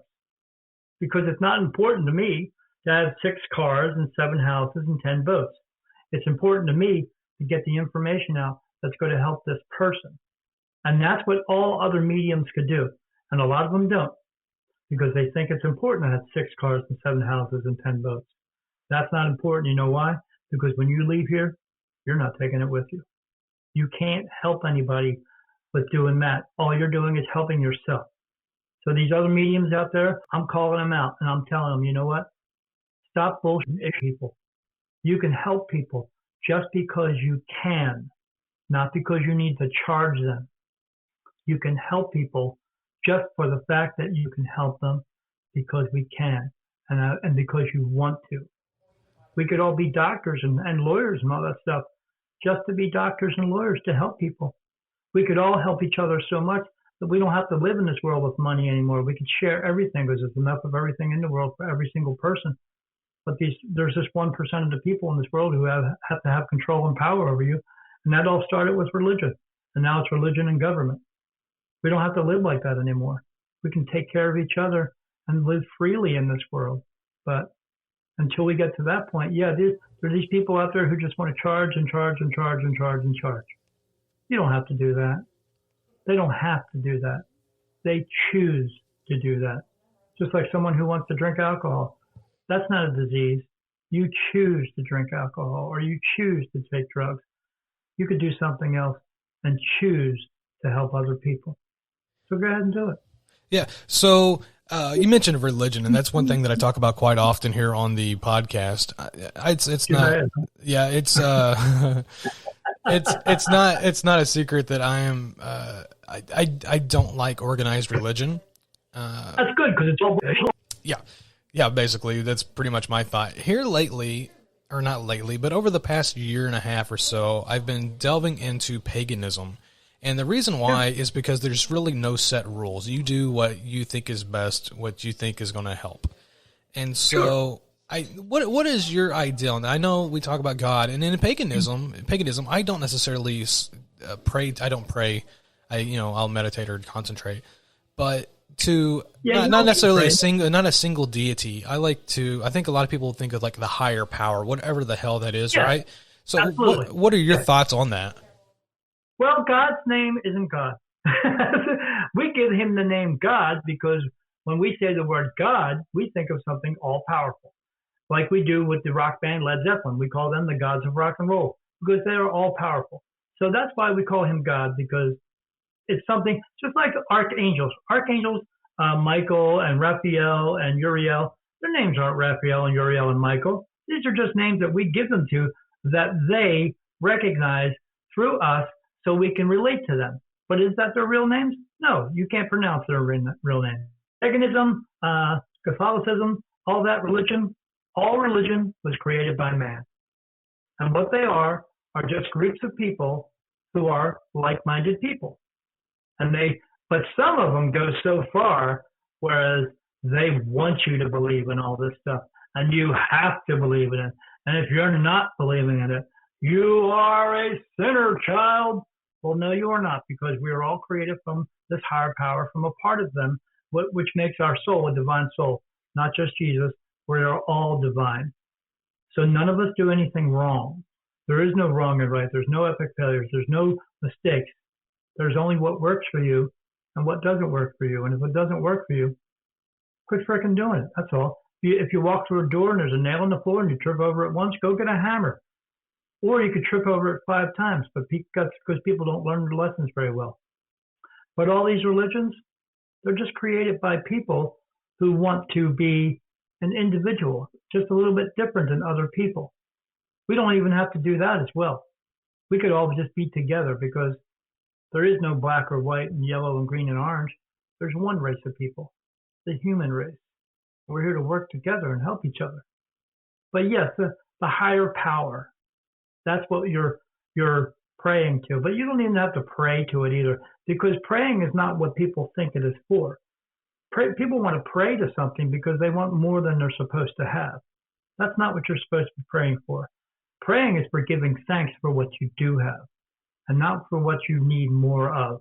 because it's not important to me to have 6 cars and 7 houses and 10 boats. It's important to me to get the information out that's going to help this person. And that's what all other mediums could do. And a lot of them don't, because they think it's important to have 6 cars and 7 houses and 10 boats. That's not important. You know why? Because when you leave here, you're not taking it with you. You can't help anybody with doing that. All you're doing is helping yourself. So these other mediums out there, I'm calling them out and I'm telling them, you know what? Stop bullshitting people. You can help people just because you can, not because you need to charge them. You can help people just for the fact that you can help them because we can and because you want to. We could all be doctors and lawyers and all that stuff just to be doctors and lawyers to help people. We could all help each other so much that we don't have to live in this world with money anymore. We could share everything because there's enough of everything in the world for every single person. But there's this 1% of the people in this world who have to have control and power over you. And that all started with religion. And now it's religion and government. We don't have to live like that anymore. We can take care of each other and live freely in this world. But until we get to that point, yeah, there are these people out there who just want to charge and charge and charge and charge and charge. You don't have to do that. They don't have to do that. They choose to do that. Just like someone who wants to drink alcohol. That's not a disease. You choose to drink alcohol or you choose to take drugs. You could do something else and choose to help other people. So go ahead and do it. Yeah. So you mentioned religion, and that's one thing that I talk about quite often here on the podcast. It's not. Yeah. It's it's not a secret that I am. I don't like organized religion. That's good because it's all. Yeah. Yeah, basically, that's pretty much my thought. Here lately, or not lately, but over the past year and a half or so, I've been delving into paganism. And the reason why is because there's really no set rules. You do what you think is best, what you think is going to help. And so, what is your ideal? And I know we talk about God, and in paganism, I don't necessarily pray. I don't pray. I'll meditate or concentrate, but not necessarily not a single deity. I think a lot of people think of like the higher power, whatever the hell that is, right? So what are your thoughts on that? Well, God's name isn't God. We give him the name God because when we say the word God, we think of something all powerful. Like we do with the rock band Led Zeppelin. We call them the gods of rock and roll because they are all powerful. So that's why we call him God, because it's something just like archangels. Archangels, Michael and Raphael and Uriel, their names aren't Raphael and Uriel and Michael. These are just names that we give them to that they recognize through us so we can relate to them. But is that their real names? No, you can't pronounce their real names. Paganism, Catholicism, all that religion, all religion was created by man. And what they are just groups of people who are like-minded people. But some of them go so far, whereas they want you to believe in all this stuff, and you have to believe in it. And if you're not believing in it, you are a sinner, child. Well, no, you are not, because we are all created from this higher power, from a part of them, which makes our soul a divine soul, not just Jesus. We are all divine. So none of us do anything wrong. There is no wrong and right. There's no epic failures. There's no mistakes. There's only what works for you and what doesn't work for you. And if it doesn't work for you, quit frickin' doing it. That's all. If you walk through a door and there's a nail in the floor and you trip over it once, go get a hammer. Or you could trip over it 5 times, but that's because people don't learn their lessons very well. But all these religions, they're just created by people who want to be an individual, just a little bit different than other people. We don't even have to do that as well. We could all just be together because there is no black or white and yellow and green and orange. There's one race of people, the human race. We're here to work together and help each other. But yes, the higher power, that's what you're praying to. But you don't even have to pray to it either, because praying is not what people think it is for. People want to pray to something because they want more than they're supposed to have. That's not what you're supposed to be praying for. Praying is for giving thanks for what you do have and not for what you need more of.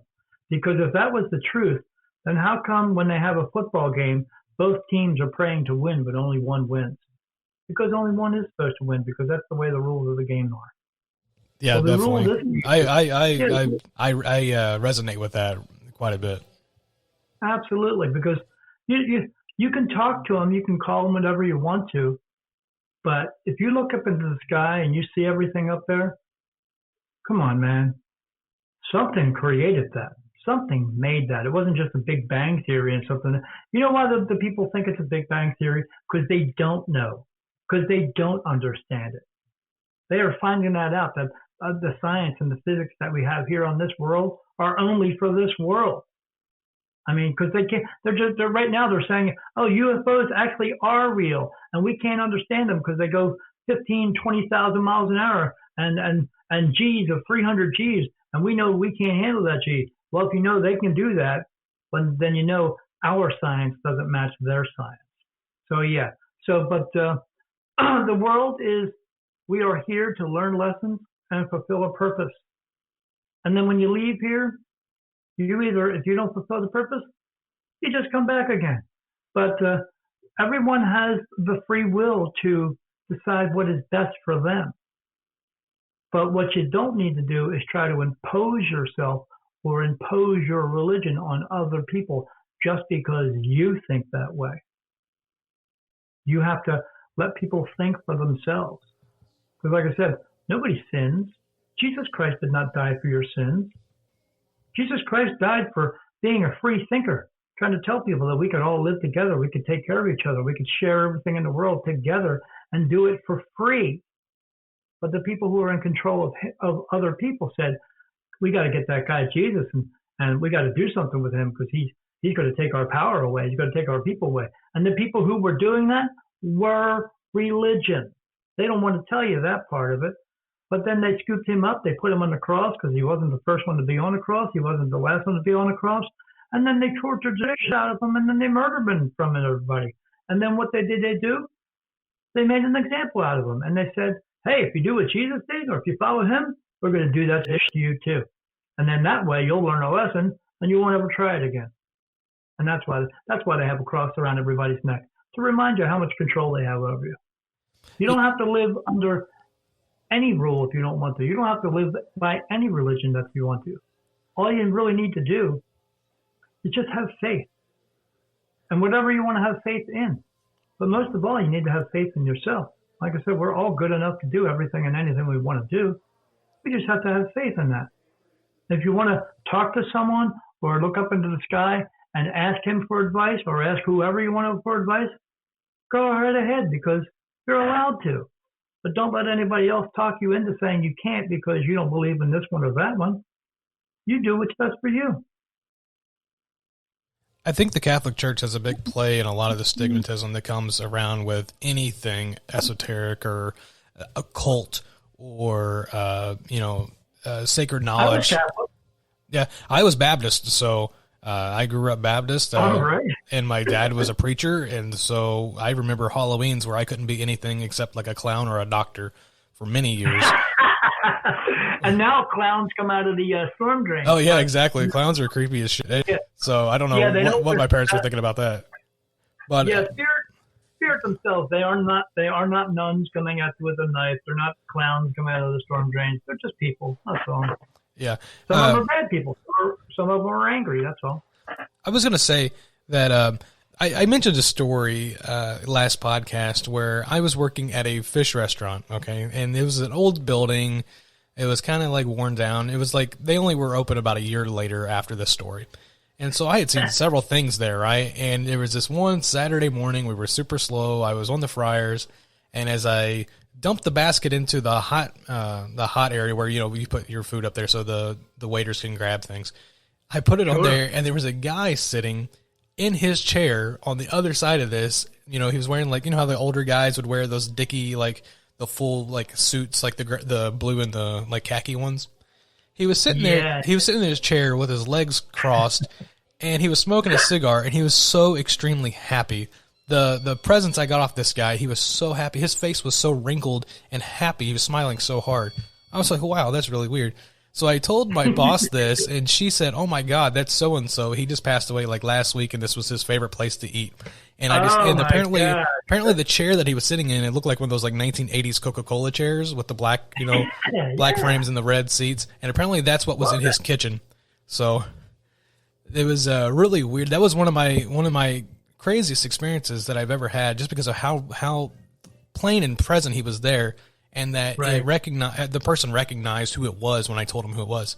Because if that was the truth, then how come when they have a football game, both teams are praying to win, but only one wins. Because only one is supposed to win, because that's the way the rules of the game are. Yeah, So the definitely. rule is, I resonate with that quite a bit. absolutely, because you can talk to them, you can call them whatever you want to, but if you look up into the sky and you see everything up there, come on, man. Something created that. Something made that. It wasn't just a Big Bang Theory and something. You know why the people think it's a Big Bang Theory? Because they don't know. Because they don't understand it. They are finding that out, that the science and the physics that we have here on this world are only for this world. I mean, because they can't, they're right now they're saying, oh, UFOs actually are real, and we can't understand them because they go 15, 20,000 miles an hour and G's of 300 G's, and we know we can't handle that G. Well, if you know they can do that, then you know our science doesn't match their science. So, yeah. So, but the world is, we are here to learn lessons and fulfill a purpose. And then when you leave here, you either, if you don't fulfill the purpose, you just come back again. But everyone has the free will to decide what is best for them. But what you don't need to do is try to impose yourself or impose your religion on other people just because you think that way. You have to let people think for themselves. Because like I said, nobody sins. Jesus Christ did not die for your sins. Jesus Christ died for being a free thinker, trying to tell people that we could all live together, we could take care of each other, we could share everything in the world together and do it for free. But the people who are in control of other people said, we got to get that guy Jesus and we got to do something with him because he's going to take our power away. He's going to take our people away. And the people who were doing that were religion. They don't want to tell you that part of it. But then they scooped him up. They put him on the cross because he wasn't the first one to be on the cross. He wasn't the last one to be on the cross. And then they tortured the shit out of him, and then they murdered him from everybody. And then what they do? They made an example out of him. And they said, hey, if you do what Jesus did, or if you follow him, we're going to do that to you too. And then that way you'll learn a lesson, and you won't ever try it again. And that's why they have a cross around everybody's neck, to remind you how much control they have over you. You don't have to live under any rule if you don't want to. You don't have to live by any religion that you want to. All you really need to do is just have faith. And whatever you want to have faith in. But most of all, you need to have faith in yourself. Like I said, we're all good enough to do everything and anything we want to do. We just have to have faith in that. If you want to talk to someone or look up into the sky and ask him for advice or ask whoever you want for advice, go right ahead because you're allowed to. But don't let anybody else talk you into saying you can't because you don't believe in this one or that one. You do what's best for you. I think the Catholic Church has a big play in a lot of the stigmatism that comes around with anything esoteric or occult or, sacred knowledge. Yeah, I was Baptist, so I grew up Baptist, and my dad was a preacher, and so I remember Halloweens where I couldn't be anything except like a clown or a doctor for many years. And now clowns come out of the storm drain. Oh, yeah, exactly. Clowns are creepy as shit. Yeah. So I don't know what my parents were thinking about that. But yeah, spirit themselves, they are not nuns coming at you with a knife. They're not clowns coming out of the storm drains. They're just people. That's all. Yeah. Some of them are bad people. Some of them are angry. That's all. I was going to say that I mentioned a story last podcast where I was working at a fish restaurant, okay? And it was an old building. It was kind of like worn down. It was like they only were open about a year later after this story. And so I had seen several things there, right? And there was this one Saturday morning. We were super slow. I was on the fryers. And as I dumped the basket into the hot area where, you put your food up there so the waiters can grab things, I put it on there, and there was a guy sitting in his chair on the other side of this. He was wearing how the older guys would wear those dicky, the full suits, the blue and the khaki ones. He was sitting there. He was sitting in his chair with his legs crossed, and he was smoking a cigar, and he was so extremely happy. The presence I got off this guy, he was so happy. His face was so wrinkled and happy. He was smiling so hard. I was like, wow, that's really weird. So I told my boss this, and she said, oh, my God, that's so-and-so. He just passed away last week, and this was his favorite place to eat. And I just, and my God. apparently the chair that he was sitting in, it looked like one of those like 1980s Coca-Cola chairs with the black, black frames and the red seats. And apparently that's what was in his kitchen. So it was really weird. That was one of my craziest experiences that I've ever had, just because of how plain and present he was there, and that the person recognized who it was when I told him who it was.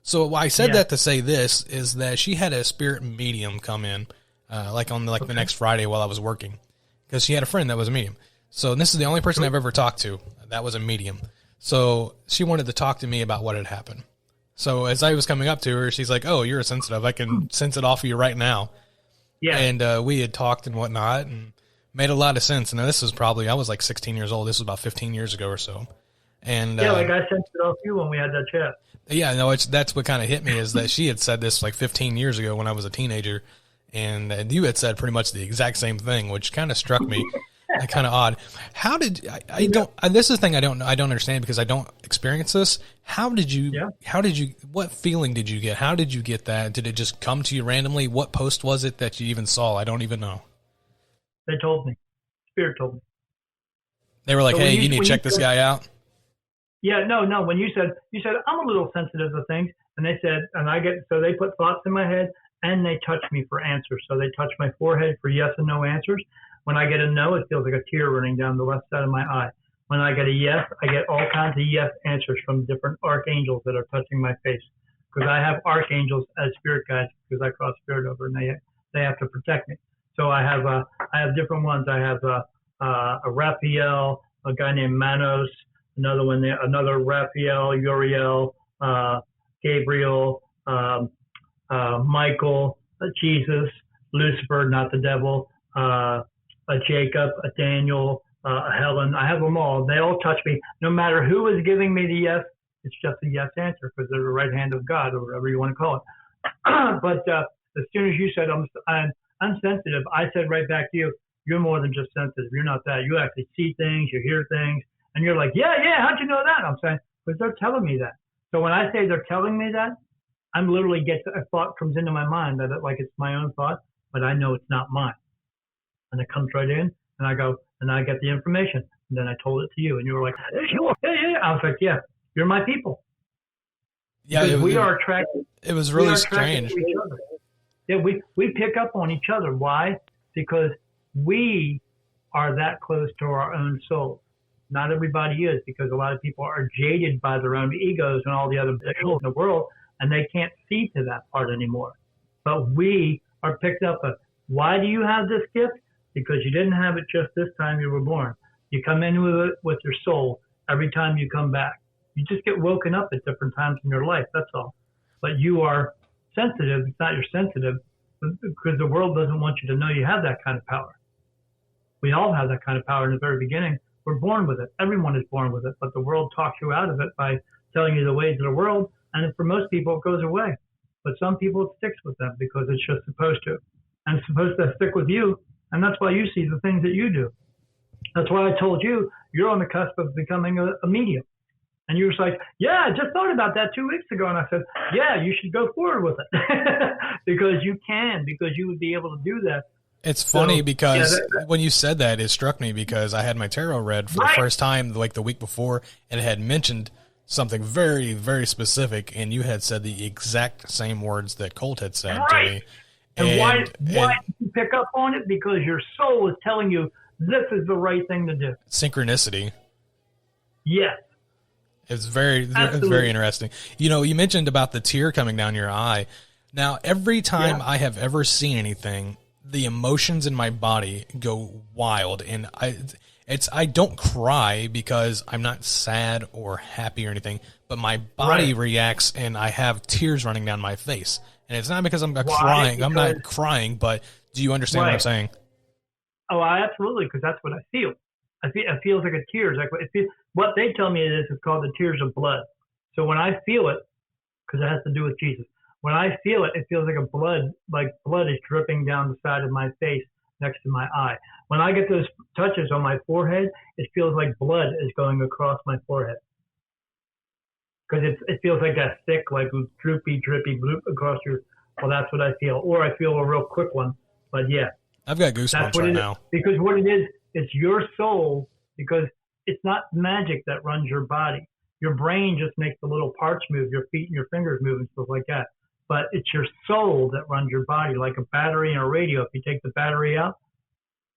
So I said that to say this is that she had a spirit medium come in. The next Friday while I was working, because she had a friend that was a medium. So this is the only person I've ever talked to that was a medium. So she wanted to talk to me about what had happened. So as I was coming up to her, she's like, "Oh, you're a sensitive. I can sense it off of you right now." Yeah. And we had talked and whatnot, and made a lot of sense. And this was probably, I was like 16 years old. This was about 15 years ago or so. And I sensed it off you when we had that chat. Yeah, no, that's what kind of hit me, is that she had said this like 15 years ago when I was a teenager. And you had said pretty much the exact same thing, which kind of struck me kind of odd. How did this is the thing I don't understand, because I don't experience this. How did you, what feeling did you get? How did you get that? Did it just come to you randomly? What post was it that you even saw? I don't even know. They told me. Spirit told me. They were like, "Hey, you need to check this guy out." Yeah, no. When you said I'm a little sensitive to things, and they said, so they put thoughts in my head. And they touch me for answers. So they touch my forehead for yes and no answers. When I get a no, it feels like a tear running down the left side of my eye. When I get a yes, I get all kinds of yes answers from different archangels that are touching my face. Because I have archangels as spirit guides, because I cross spirit over, and they have to protect me. So I have different ones. I have a Raphael, a guy named Manos, another Raphael, Uriel, Gabriel, Michael, Jesus, Lucifer, not the devil, a Jacob, a Daniel, a Helen. I have them all. They all touch me. No matter who is giving me the yes, it's just a yes answer, because they're the right hand of God, or whatever you want to call it. But as soon as you said I'm sensitive, I said right back to you, you're more than just sensitive. You're not that. You actually see things, you hear things, and you're like, yeah, how'd you know that? I'm saying, because they're telling me that. So when I say they're telling me that, I'm literally a thought comes into my mind that it's my own thought, but I know it's not mine. And it comes right in, and I go, and I get the information. And then I told it to you, and you were like, "Hey, sure, yeah." I was like, "Yeah, you're my people." Yeah, we are attracted. It was really strange. Yeah, we pick up on each other. Why? Because we are that close to our own souls. Not everybody is, because a lot of people are jaded by their own egos and all the other people in the world, and they can't see to that part anymore. But we are picked up. Why do you have this gift? Because you didn't have it just this time you were born. You come in with your soul every time you come back. You just get woken up at different times in your life, that's all. But you are sensitive. It's not you're sensitive, because the world doesn't want you to know you have that kind of power. We all have that kind of power in the very beginning. We're born with it. Everyone is born with it, but the world talks you out of it by telling you the ways of the world. And for most people, it goes away. But some people, it sticks with them because it's just supposed to. And it's supposed to stick with you. And that's why you see the things that you do. That's why I told you, you're on the cusp of becoming a medium. And you were like, yeah, I just thought about that 2 weeks ago. And I said, yeah, you should go forward with it. Because you would be able to do that. It's funny because when you said that, it struck me because I had my tarot read for the first time like the week before, and it had mentioned something very, very specific, and you had said the exact same words that Colt had said to me. And why did you pick up on it? Because your soul is telling you this is the right thing to do. Synchronicity. Yes. It's very interesting. You know, you mentioned about the tear coming down your eye. Now, every time I have ever seen anything, the emotions in my body go wild, and I don't cry because I'm not sad or happy or anything, but my body reacts and I have tears running down my face. And it's not because I'm crying. I'm not crying, but do you understand what I'm saying? Oh, absolutely, because that's what I feel. It feels like a tears. What they tell me it is called the tears of blood. So when I feel it, because it has to do with Jesus, when I feel it, it feels like blood is dripping down the side of my face next to my eye. When I get those touches on my forehead, it feels like blood is going across my forehead. Because it feels like that thick, like droopy, drippy bloop across your, well, that's what I feel. Or I feel a real quick one, but yeah. I've got That's goosebumps what right it is. now. Because what it is, it's your soul, because it's not magic that runs your body. Your brain just makes the little parts move, your feet and your fingers move and stuff like that. But it's your soul that runs your body, like a battery in a radio. If you take the battery out,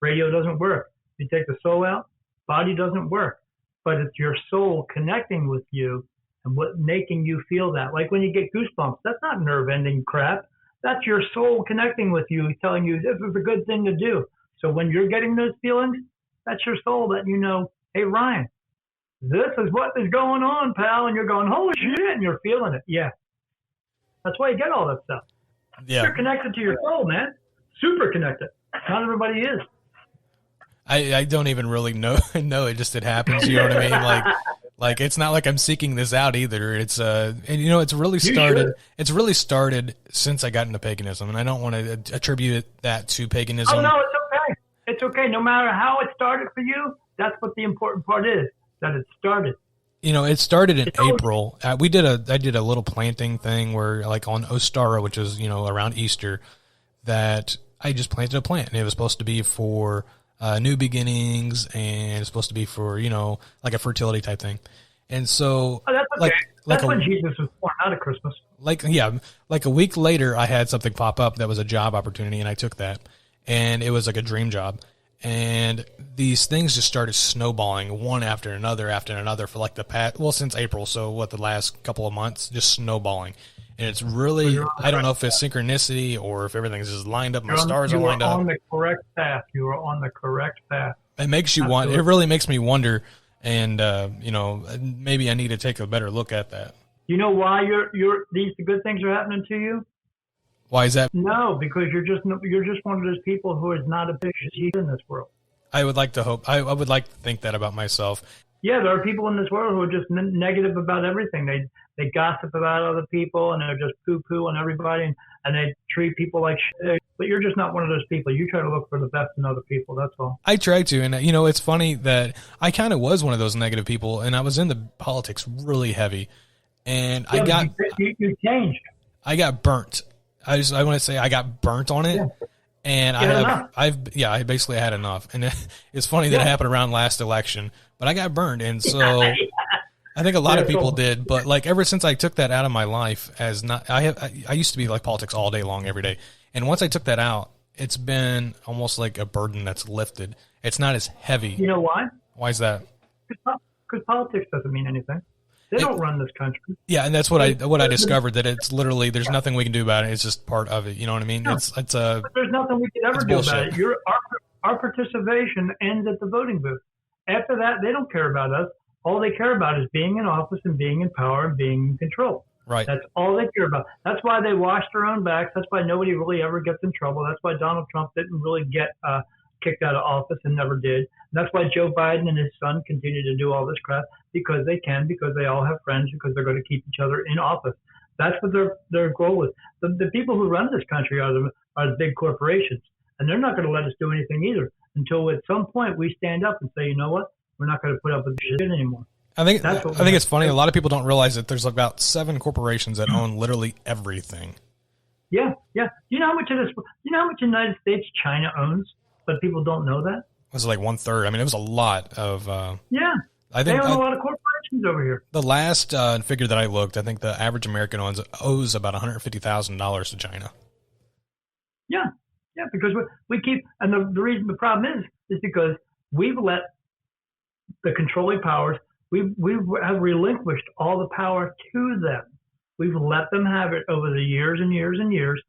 radio doesn't work. If you take the soul out, body doesn't work. But it's your soul connecting with you and what making you feel that. Like when you get goosebumps, that's not nerve-ending crap. That's your soul connecting with you, telling you this is a good thing to do. So when you're getting those feelings, that's your soul letting you know, hey, Ryan, this is what is going on, pal. And you're going, holy shit, and you're feeling it. Yeah. That's why you get all that stuff. Yeah. You're connected to your soul, man. Super connected. Not everybody is. I don't even really know it happens. You know what I mean? Like it's not like I'm seeking this out either. It's and it's really started. It's really started since I got into paganism, and I don't want to attribute that to paganism. Oh no, it's okay. It's okay. No matter how it started for you, that's what the important part is. That it started. It started in April. I did a little planting thing where, like on Ostara, which is around Easter, that I just planted a plant, and it was supposed to be for new beginnings, and it's supposed to be for like a fertility type thing. And so, oh, that's okay. That's when a, Jesus was born, not at Christmas. like a week later, I had something pop up that was a job opportunity, and I took that, and it was like a dream job. And these things just started snowballing one after another for like since April. So the last couple of months, just snowballing. And it's really, I don't know if it's synchronicity or if everything's just lined up. My stars are lined up. You are on the correct path. You are on the correct path. It makes you want, it really makes me wonder. And, maybe I need to take a better look at that. You know why these good things are happening to you? Why is that? No, because you're just one of those people who is not a big in this world. I would like to hope. I would like to think that about myself. Yeah, there are people in this world who are just negative about everything. They gossip about other people, and they're just poo-poo on everybody, and they treat people like shit. But you're just not one of those people. You try to look for the best in other people. That's all. I try to, and it's funny that I kind of was one of those negative people, and I was into politics really heavy, and yeah, you changed. I got burnt. I want to say I got burnt on it, and I basically had enough. And it's funny that it happened around last election, but I got burned, and so I think a lot of people did. But like ever since I took that out of my life, I used to be like politics all day long, every day, and once I took that out, it's been almost like a burden that's lifted. It's not as heavy. You know why? Why is that? Because politics doesn't mean anything. They don't run this country. Yeah, and that's what I discovered, that it's literally there's nothing we can do about it. It's just part of it. You know what I mean? No. But there's nothing we can ever do about it. Our participation ends at the voting booth. After that, they don't care about us. All they care about is being in office and being in power and being in control. Right. That's all they care about. That's why they wash their own backs. That's why nobody really ever gets in trouble. That's why Donald Trump didn't really get kicked out of office and never did. And that's why Joe Biden and his son continue to do all this crap, because they can, because they all have friends, because they're going to keep each other in office. That's what their goal is. The people who run this country are the big corporations, and they're not going to let us do anything either until at some point we stand up and say, you know what, we're not going to put up with this shit anymore. I think it's funny. A lot of people don't realize that there's about 7 corporations that own literally everything. Yeah. You know how much United States China owns? But people don't know that. It was like 1/3. I mean, it was a lot of. Yeah, I think they own a lot of corporations over here. The last figure that I looked, I think the average American owes about $150,000 to China. Yeah, because we keep, and the reason, the problem is because we've let the controlling powers, we have relinquished all the power to them. We've let them have it over the years and years and years,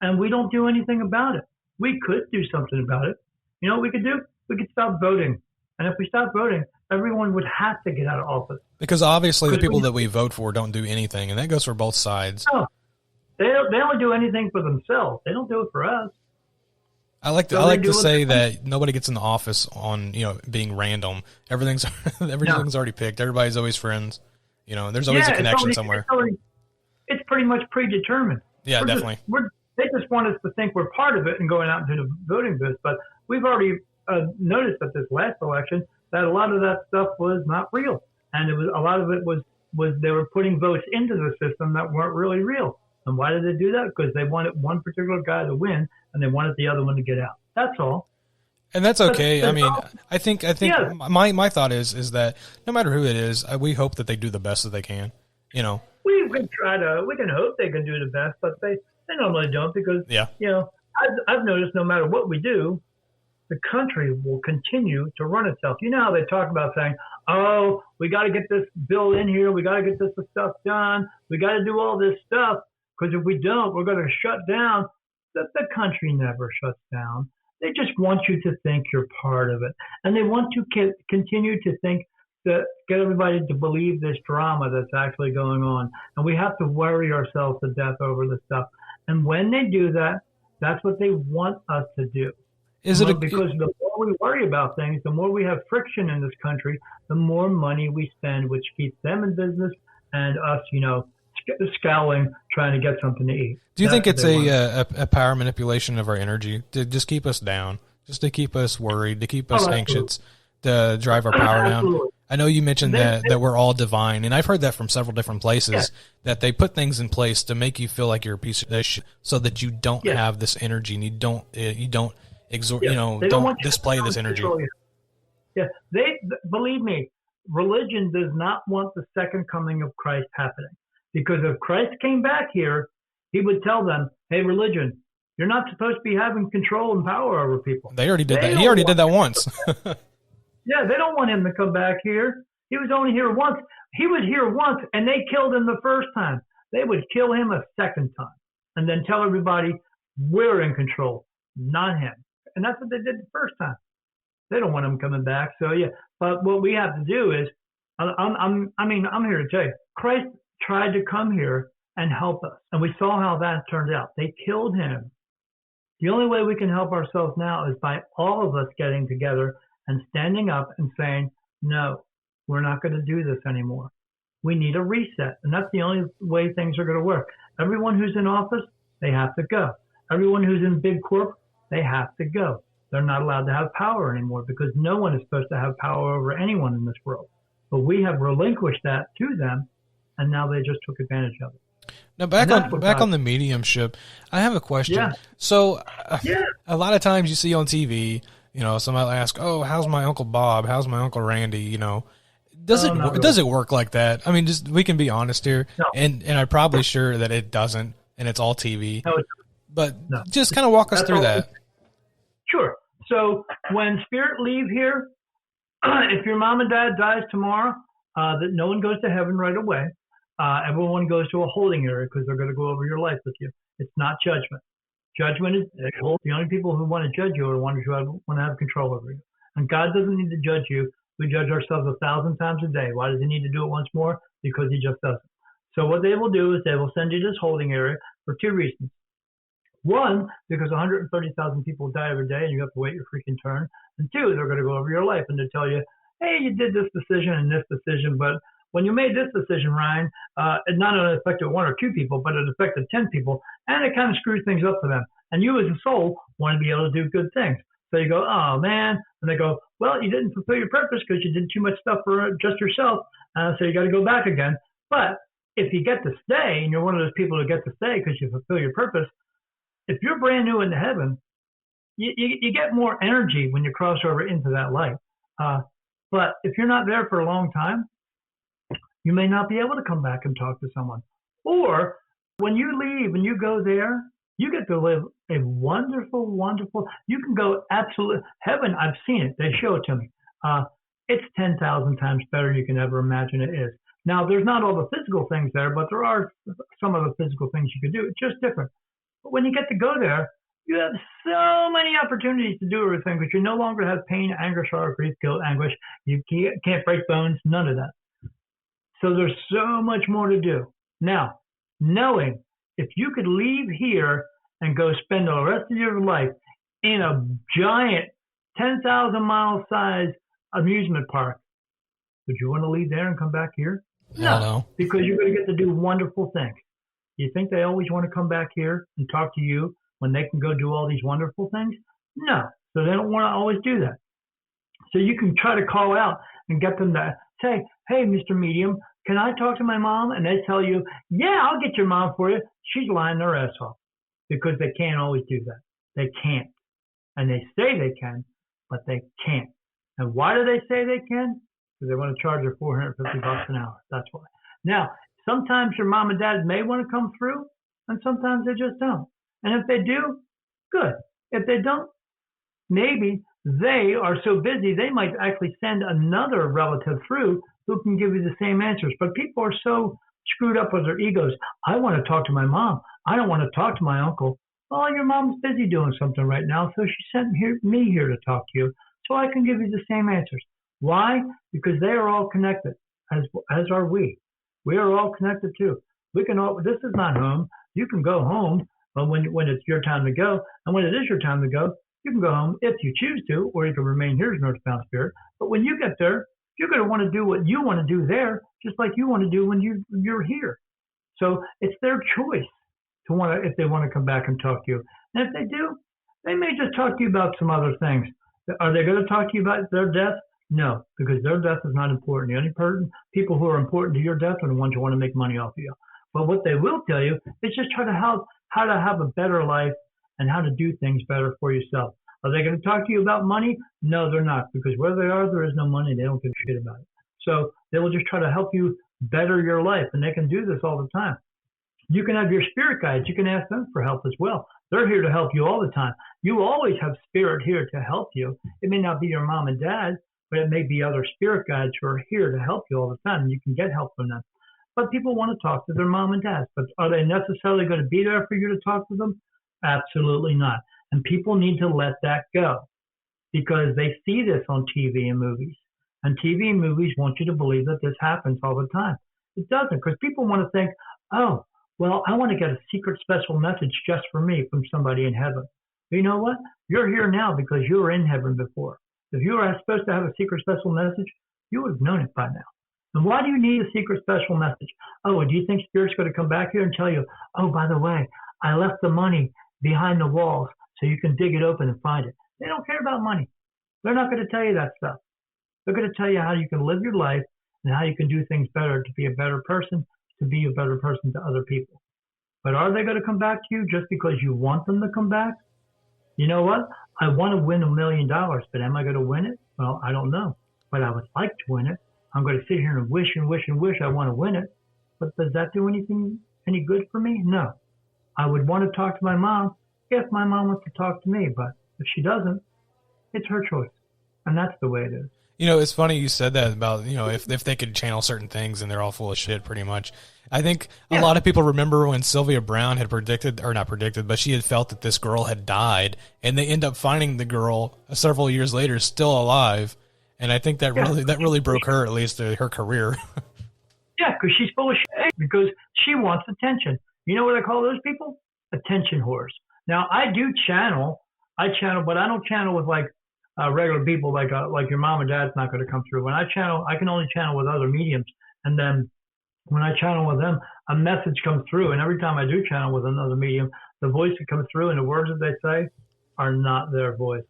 and we don't do anything about it. We could do something about it. You know what we could do? We could stop voting. And if we stop voting, everyone would have to get out of office. Because obviously the people that we vote for don't do anything, and that goes for both sides. No, they only do anything for themselves. They don't do it for us. I like to say that nobody gets in the office on being random. Everything's already picked. Everybody's always friends. There's always a connection somewhere. It's pretty much predetermined. Yeah, definitely. They just want us to think we're part of it and going out into the voting booth. But we've already noticed at this last election that a lot of that stuff was not real. And a lot of it was they were putting votes into the system that weren't really real. And why did they do that? Because they wanted one particular guy to win. and they wanted the other one to get out. That's all. And that's okay. I mean, I think Yeah. my thought is that no matter who it is, we hope that they do the best that they can. You know, We can hope they can do the best, but they normally don't because, Yeah. I've noticed no matter what we do, the country will continue to run itself. You know how they talk about saying, oh, we got to get this bill in here. We got to get this stuff done. We got to do all this stuff because if we don't, we're going to shut down. The country never shuts down. They just want you to think you're part of it. And they want to continue to think that get everybody to believe this drama that's actually going on. And we have to worry ourselves to death over this stuff. And when they do that, that's what they want us to do. Because the more we worry about things, the more we have friction in this country, the more money we spend, which keeps them in business and us, scowling, trying to get something to eat. do you think it's a power manipulation of our energy to just keep us down, just to keep us worried, to keep us anxious, to drive our power down? I know you mentioned that we're all divine, and I've heard that from several different places, that they put things in place to make you feel like you're a piece of shit so that you don't have this energy and you don't don't display this energy. Yeah, believe me, religion does not want the second coming of Christ happening. Because if Christ came back here, he would tell them, hey, religion, you're not supposed to be having control and power over people. They already did that. He already did that once. Yeah, they don't want him to come back here. He was only here once. He was here once, and they killed him the first time. They would kill him a second time and then tell everybody, we're in control, not him. And that's what they did the first time. They don't want him coming back. So, yeah. But what we have to do is, I'm here to tell you, Christ tried to come here and help us. And we saw how that turned out. They killed him. The only way we can help ourselves now is by all of us getting together and standing up and saying, no, we're not going to do this anymore. We need a reset. And that's the only way things are going to work. Everyone who's in office, they have to go. Everyone who's in big corp, they have to go. They're not allowed to have power anymore because no one is supposed to have power over anyone in this world. But we have relinquished that to them, and now they just took advantage of it. Now, back on the mediumship, I have a question. Yeah. So, a lot of times you see on TV, somebody will ask, "Oh, how's my Uncle Bob? How's my Uncle Randy?" Does it work like that? I mean, just we can be honest here, No. and I'm probably sure that it doesn't, and it's all TV. No, but no. just kind of walk us That's through all- that. Sure. So when spirit leave here, if your mom and dad dies tomorrow, that no one goes to heaven right away. Everyone goes to a holding area because they're going to go over your life with you. It's not judgment. Judgment is the only people who want to judge you are the ones who want to have control over you. And God doesn't need to judge you. We judge ourselves 1,000 times a day. Why does he need to do it once more? Because he just doesn't. So what they will do is they will send you to this holding area for two reasons. One, because 130,000 people die every day and you have to wait your freaking turn. And two, they're going to go over your life and they tell you, hey, you did this decision and this decision, but when you made this decision, Ryan, it not only affected one or two people, but it affected 10 people, and it kind of screws things up for them. And you as a soul want to be able to do good things. So you go, oh, man. And they go, well, you didn't fulfill your purpose because you did too much stuff for just yourself, so you got to go back again. But if you get to stay, and you're one of those people who get to stay because you fulfill your purpose, if you're brand new into heaven, you get more energy when you cross over into that light. But if you're not there for a long time, you may not be able to come back and talk to someone. Or when you leave and you go there, you get to live a wonderful, wonderful, you can go absolute heaven. I've seen it. They show it to me. It's 10,000 times better than you can ever imagine it is. Now, there's not all the physical things there, but there are some of the physical things you can do. It's just different. But when you get to go there, you have so many opportunities to do everything, but you no longer have pain, anger, sorrow, grief, guilt, anguish. You can't break bones, none of that. So there's so much more to do. Now, knowing if you could leave here and go spend the rest of your life in a giant 10,000-mile size amusement park, would you want to leave there and come back here? No. Because you're going to get to do wonderful things. You think they always want to come back here and talk to you when they can go do all these wonderful things? No. So they don't want to always do that. So you can try to call out and get them to say, hey, Mr. Medium, can I talk to my mom? And they tell you, yeah, I'll get your mom for you. She's lying their ass off because they can't always do that. They can't. And they say they can, but they can't. And why do they say they can? Because they want to charge you $450 an hour. That's why. Now, sometimes your mom and dad may want to come through, and sometimes they just don't. And if they do, good. If they don't, maybe they are so busy they might actually send another relative through who can give you the same answers. But people are so screwed up with their egos. I want to talk to my mom. I don't want to talk to my uncle. Well, your mom's busy doing something right now, so she sent me here to talk to you so I can give you the same answers. Why? Because they are all connected, as are we. We are all connected too. We can all. This is not home. You can go home when it's your time to go, and when it is your time to go, you can go home if you choose to, or you can remain here as Northbound Spirit. But when you get there, you're going to want to do what you want to do there, just like you want to do when you're here. So it's their choice to want to, if they want to come back and talk to you. And if they do, they may just talk to you about some other things. Are they going to talk to you about their death? No, because their death is not important. The only people who are important to your death are the ones who want to make money off of you. But what they will tell you is just try to how to have a better life and how to do things better for yourself. Are they going to talk to you about money? No, they're not, because where they are, there is no money. They don't give a shit about it. So they will just try to help you better your life, and they can do this all the time. You can have your spirit guides. You can ask them for help as well. They're here to help you all the time. You always have spirit here to help you. It may not be your mom and dad, but it may be other spirit guides who are here to help you all the time, and you can get help from them. But people want to talk to their mom and dad. But are they necessarily going to be there for you to talk to them? Absolutely not. And people need to let that go, because they see this on TV and movies. And TV and movies want you to believe that this happens all the time. It doesn't, because people want to think, oh, well, I want to get a secret special message just for me from somebody in heaven. But you know what? You're here now because you were in heaven before. If you were supposed to have a secret special message, you would have known it by now. And why do you need a secret special message? Oh, do you think Spirit's going to come back here and tell you, oh, by the way, I left the money behind the walls so you can dig it open and find it? They don't care about money. They're not going to tell you that stuff. They're going to tell you how you can live your life and how you can do things better to be a better person, to be a better person to other people. But are they going to come back to you just because you want them to come back? You know what? I want to win $1 million, but am I going to win it? Well, I don't know. But I would like to win it. I'm going to sit here and wish and wish and wish I want to win it. But does that do any good for me? No. I would want to talk to my mom if my mom wants to talk to me. But if she doesn't, it's her choice. And that's the way it is. You know, it's funny you said that about, you know, if they could channel certain things and they're all full of shit pretty much. I think a lot of people remember when Sylvia Brown had not predicted, but she had felt that this girl had died, and they end up finding the girl several years later still alive. And I think that really broke her, at least her career. Yeah, because she's full of shit, because she wants attention. You know what I call those people? Attention whores. Now, I channel, but I don't channel with like regular people, like your mom and dad's not going to come through. When I channel, I can only channel with other mediums. And then when I channel with them, a message comes through. And every time I do channel with another medium, the voice that comes through and the words that they say are not their voice.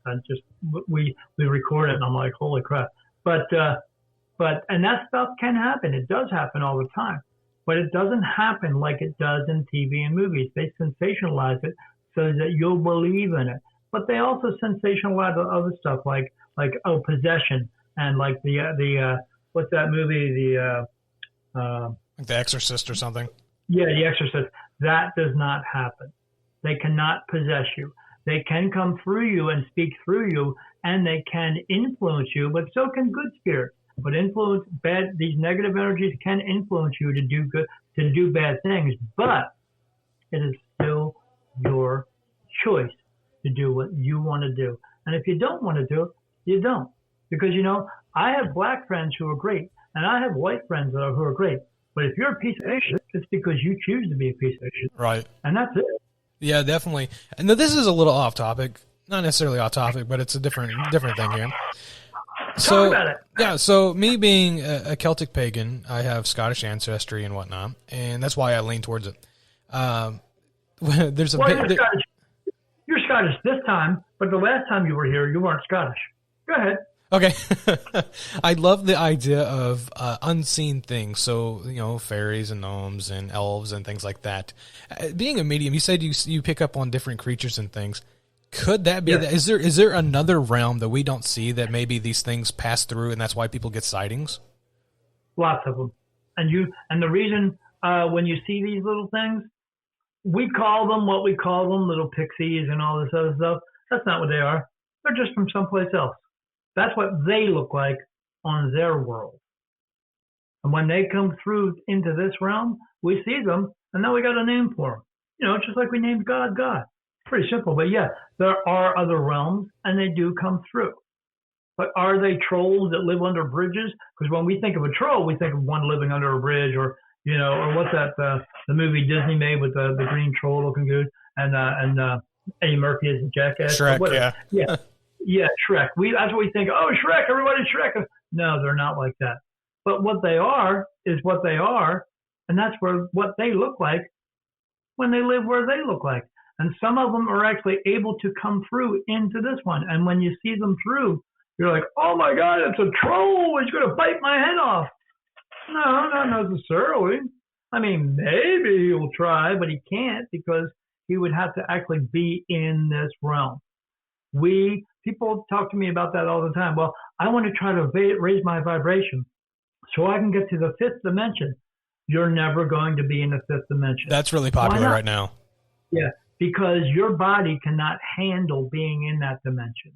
We record it, and I'm like, holy crap. But and that stuff can happen. It does happen all the time. But it doesn't happen like it does in TV and movies. They sensationalize it so that you'll believe in it. But they also sensationalize other stuff like possession, and like the what's that movie, like The Exorcist or something. Yeah, The Exorcist. That does not happen. They cannot possess you. They can come through you and speak through you, and they can influence you, but so can good spirits. But these negative energies can influence you to do bad things, but it is still your choice to do what you want to do. And if you don't want to do it, you don't. Because, you know, I have black friends who are great, and I have white friends who are great. But if you're a piece of shit, it's because you choose to be a piece of shit. Right. And that's it. Yeah, definitely. And this is a little off topic. Not necessarily off topic, but it's a different thing here. Talk about it. Yeah, so me being a Celtic pagan, I have Scottish ancestry and whatnot, and that's why I lean towards it. There's You're Scottish this time, but the last time you were here, you weren't Scottish. Go ahead. Okay. I love the idea of unseen things. So, you know, fairies and gnomes and elves and things like that. Being a medium, you said you pick up on different creatures and things. Could that be that? Is there another realm that we don't see that maybe these things pass through, and that's why people get sightings? Lots of them. And the reason when you see these little things, we call them what we call them, little pixies and all this other stuff. That's not what they are. They're just from someplace else. That's what they look like on their world. And when they come through into this realm, we see them, and now we got a name for them. You know, just like we named God, God. Pretty simple, but yeah, there are other realms, and they do come through. But are they trolls that live under bridges? Because when we think of a troll, we think of one living under a bridge, or or what's that? The movie Disney made with the green troll looking good, and Eddie Murphy as a jackass. Shrek, yeah, Shrek. That's what we think. Oh, Shrek! Everybody's Shrek. No, they're not like that. But what they are is what they are, and that's what they look like when they live where they look like. And some of them are actually able to come through into this one. And when you see them through, you're like, oh my God, it's a troll. He's going to bite my head off. No, not necessarily. I mean, maybe he'll try, but he can't because he would have to actually be in this realm. People talk to me about that all the time. Well, I want to try to raise my vibration so I can get to the fifth dimension. You're never going to be in the fifth dimension. That's really popular right now. Yeah, because your body cannot handle being in that dimension.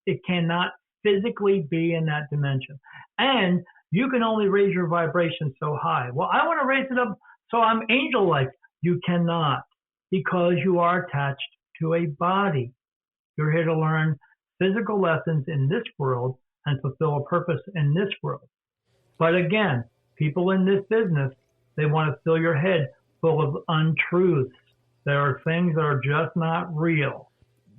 It cannot physically be in that dimension. And you can only raise your vibration so high. Well, I want to raise it up so I'm angel-like. You cannot, because you are attached to a body. You're here to learn physical lessons in this world and fulfill a purpose in this world. But again, people in this business, they want to fill your head full of untruths. There are things that are just not real.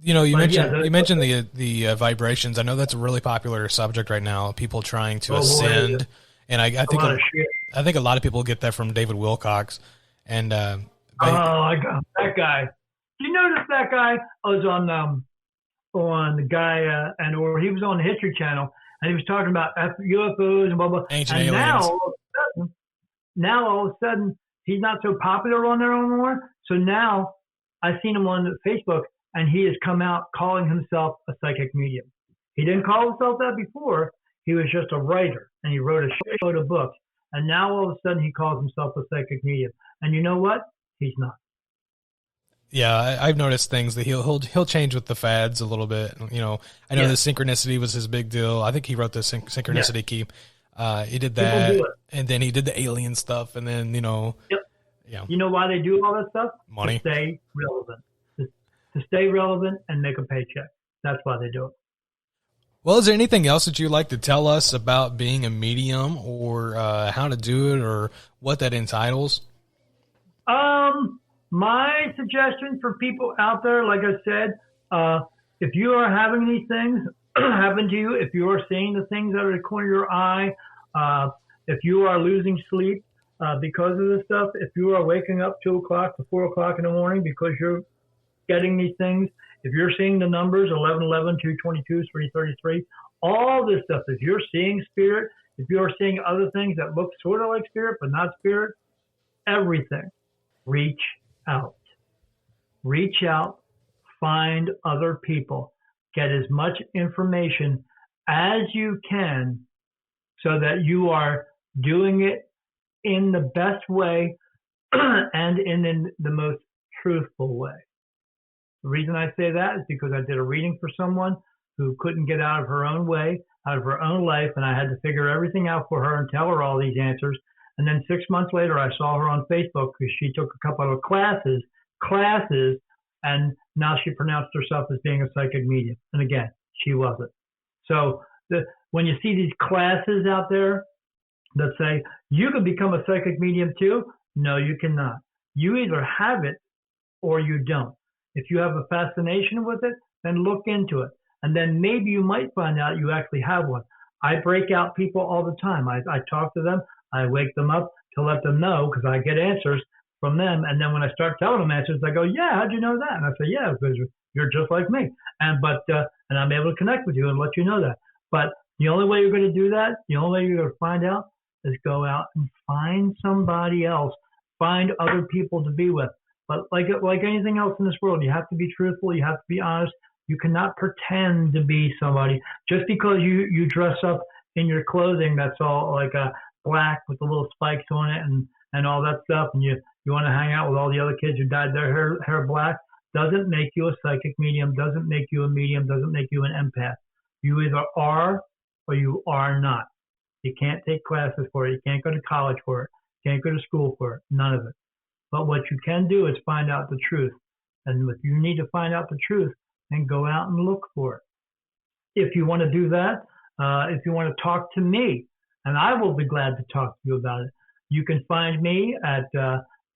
You mentioned the vibrations. I know that's a really popular subject right now. People trying to ascend, and I think a lot of people get that from David Wilcox. And I got that guy. Do you notice that guy? I was on the guy or he was on the History Channel, and he was talking about UFOs and blah blah. Ancient and aliens. Now all of a sudden he's not so popular on there anymore. So now I've seen him on Facebook, and he has come out calling himself a psychic medium. He didn't call himself that before. He was just a writer, and he wrote a shitload of books. And now all of a sudden he calls himself a psychic medium. And you know what? He's not. Yeah, I've noticed things that he'll change with the fads a little bit. I know the synchronicity was his big deal. I think he wrote the synchronicity key. He did that, and then he did the alien stuff, and then Yep. Yeah. You know why they do all that stuff? Money. To stay relevant. To stay relevant and make a paycheck. That's why they do it. Well, is there anything else that you'd like to tell us about being a medium, or how to do it, or what that entitles? My suggestion for people out there, like I said, if you are having these things happen to you, if you are seeing the things out of the corner of your eye, if you are losing sleep because of this stuff, if you are waking up 2 o'clock to 4 o'clock in the morning because you're getting these things, if you're seeing the numbers 1111, 222, 333, all this stuff, if you're seeing spirit, if you're seeing other things that look sort of like spirit but not spirit, everything, reach out. Reach out, find other people, get as much information as you can so that you are doing it in the best way and in the most truthful way. The reason I say that is because I did a reading for someone who couldn't get out of her own way, out of her own life, and I had to figure everything out for her and tell her all these answers. And then 6 months later, I saw her on Facebook because she took a couple of classes, and now she pronounced herself as being a psychic medium. And again, she wasn't. So when you see these classes out there that say, you can become a psychic medium too, no, you cannot. You either have it or you don't. If you have a fascination with it, then look into it. And then maybe you might find out you actually have one. I break out people all the time. I talk to them. I wake them up to let them know because I get answers from them. And then when I start telling them answers, they go, yeah, how'd you know that? And I say, yeah, because you're just like me. And I'm able to connect with you and let you know that. But the only way you're going to do that, the only way you're going to find out is go out and find somebody else. Find other people to be with. But like anything else in this world, you have to be truthful. You have to be honest. You cannot pretend to be somebody just because you dress up in your clothing that's all like a black with the little spikes on it and all that stuff, and you want to hang out with all the other kids who dyed their hair black, doesn't make you a psychic medium, doesn't make you a medium, doesn't make you an empath. You either are or you are not. You can't take classes for it. You can't go to college for it. You can't go to school for it. None of it. But what you can do is find out the truth. And if you need to find out the truth, then go out and look for it. If you want to do that, if you want to talk to me, and I will be glad to talk to you about it, you can find me at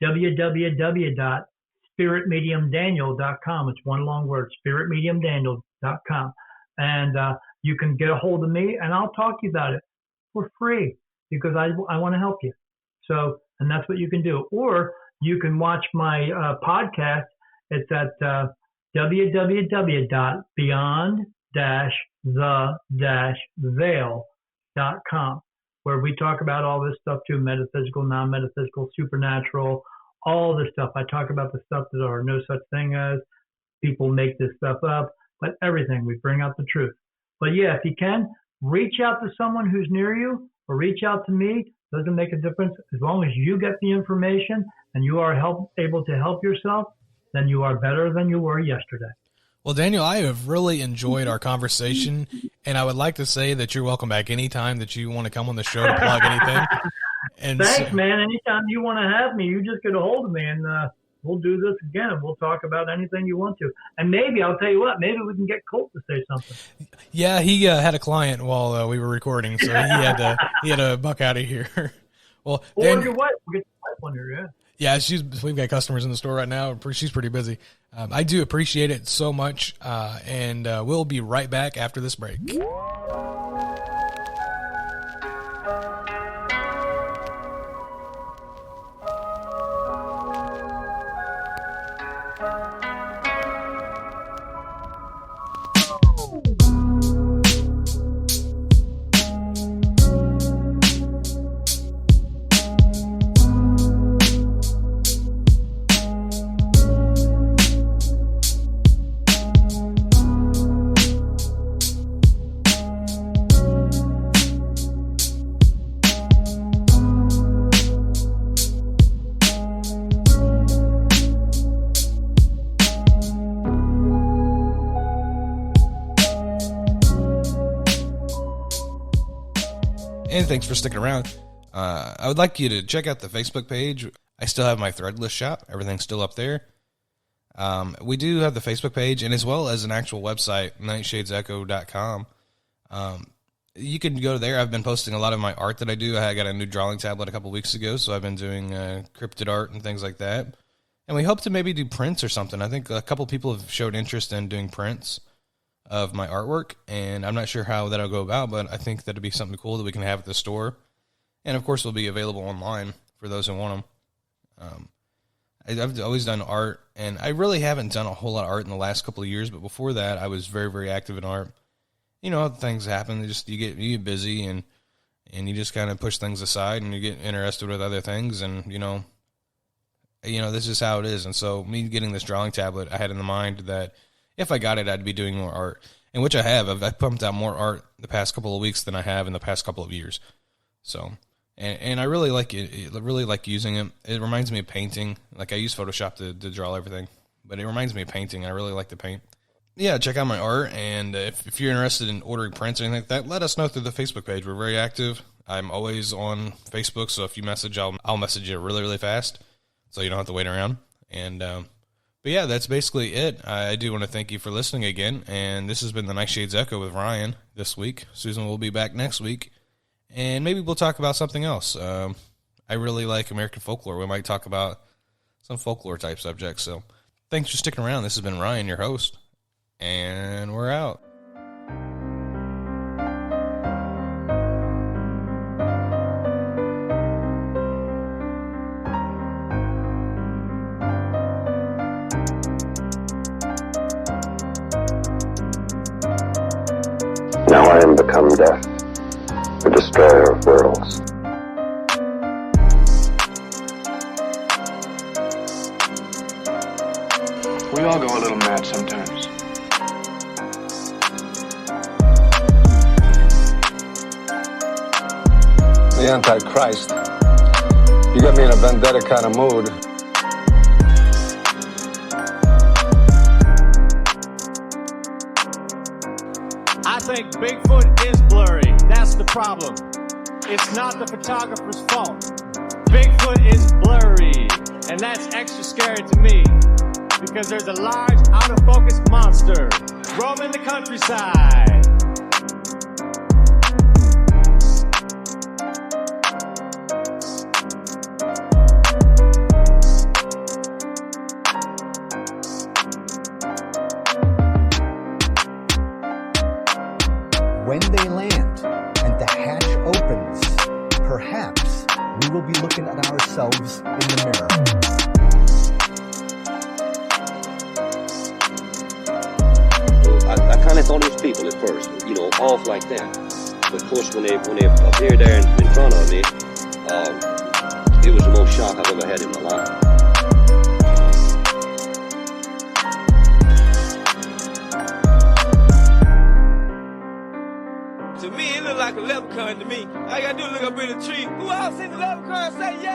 www.spiritmediumdaniel.com. It's one long word, spiritmediumdaniel.com. And you can get a hold of me, and I'll talk to you about it for free because I want to help you. So, and that's what you can do. Or you can watch my podcast. It's at www.beyond-the-veil.com, where we talk about all this stuff too, metaphysical, non-metaphysical, supernatural, all this stuff. I talk about the stuff that are no such thing as. People make this stuff up, but everything, we bring out the truth. But yeah, if you can, reach out to someone who's near you or reach out to me. Doesn't make a difference. As long as you get the information and you are able to help yourself, then you are better than you were yesterday. Well, Daniel, I have really enjoyed our conversation, and I would like to say that you're welcome back anytime that you want to come on the show to plug anything. And thanks, man. Anytime you want to have me, you just get a hold of me, and we'll do this again. We'll talk about anything you want to. And maybe, I'll tell you what, maybe we can get Colt to say something. Yeah, he had a client while we were recording, so he had to buck out of here. Well, or your wife. We'll get your wife on here, yeah. Yeah, we've got customers in the store right now. She's pretty busy. I do appreciate it so much, and we'll be right back after this break. And thanks for sticking around. I would like you to check out the Facebook page. I still have my Threadless shop. Everything's still up there. We do have the Facebook page, and as well as an actual website, nightshadeechos.com. You can go there. I've been posting a lot of my art that I do. I got a new drawing tablet a couple weeks ago, so I've been doing cryptid art and things like that. And we hope to maybe do prints or something. I think a couple people have showed interest in doing prints of my artwork, and I'm not sure how that'll go about, but I think that'd be something cool that we can have at the store. And of course, it'll be available online for those who want them. I've always done art, and I really haven't done a whole lot of art in the last couple of years, but before that, I was very, very active in art. You know, things happen. You get busy, and you just kind of push things aside, and you get interested with other things, and you know, this is how it is. And so, me getting this drawing tablet, I had in the mind that if I got it, I'd be doing more art, and which I have. I've pumped out more art the past couple of weeks than I have in the past couple of years. So, and I really like it. I really like using it. It reminds me of painting. Like, I use Photoshop to draw everything, but it reminds me of painting. I really like to paint. Yeah, check out my art, and if you're interested in ordering prints or anything like that, let us know through the Facebook page. We're very active. I'm always on Facebook, so if you message, I'll message you really, really fast, so you don't have to wait around. And but yeah, that's basically it. I do want to thank you for listening again, and this has been the Night Shades Echo with Ryan this week. Susan will be back next week, and maybe we'll talk about something else. I really like American folklore. We might talk about some folklore type subjects. So thanks for sticking around. This has been Ryan, your host, and we're out. Now I am become death, the destroyer of worlds. We all go a little mad sometimes. The Antichrist. You got me in a vendetta kind of mood. I think Bigfoot is blurry. That's the problem. It's not the photographer's fault. Bigfoot is blurry, and that's extra scary to me because there's a large, out-of-focus monster roaming the countryside. When they land and the hatch opens, perhaps we will be looking at ourselves in the mirror. I kind of thought it was people at first, off like that. But of course, when they appeared there in front of me, it was the most shock I've ever had in my life. To me, it look like a leprechaun to me. All I gotta do is look up in the tree. Who else seen the leprechaun? Say yeah!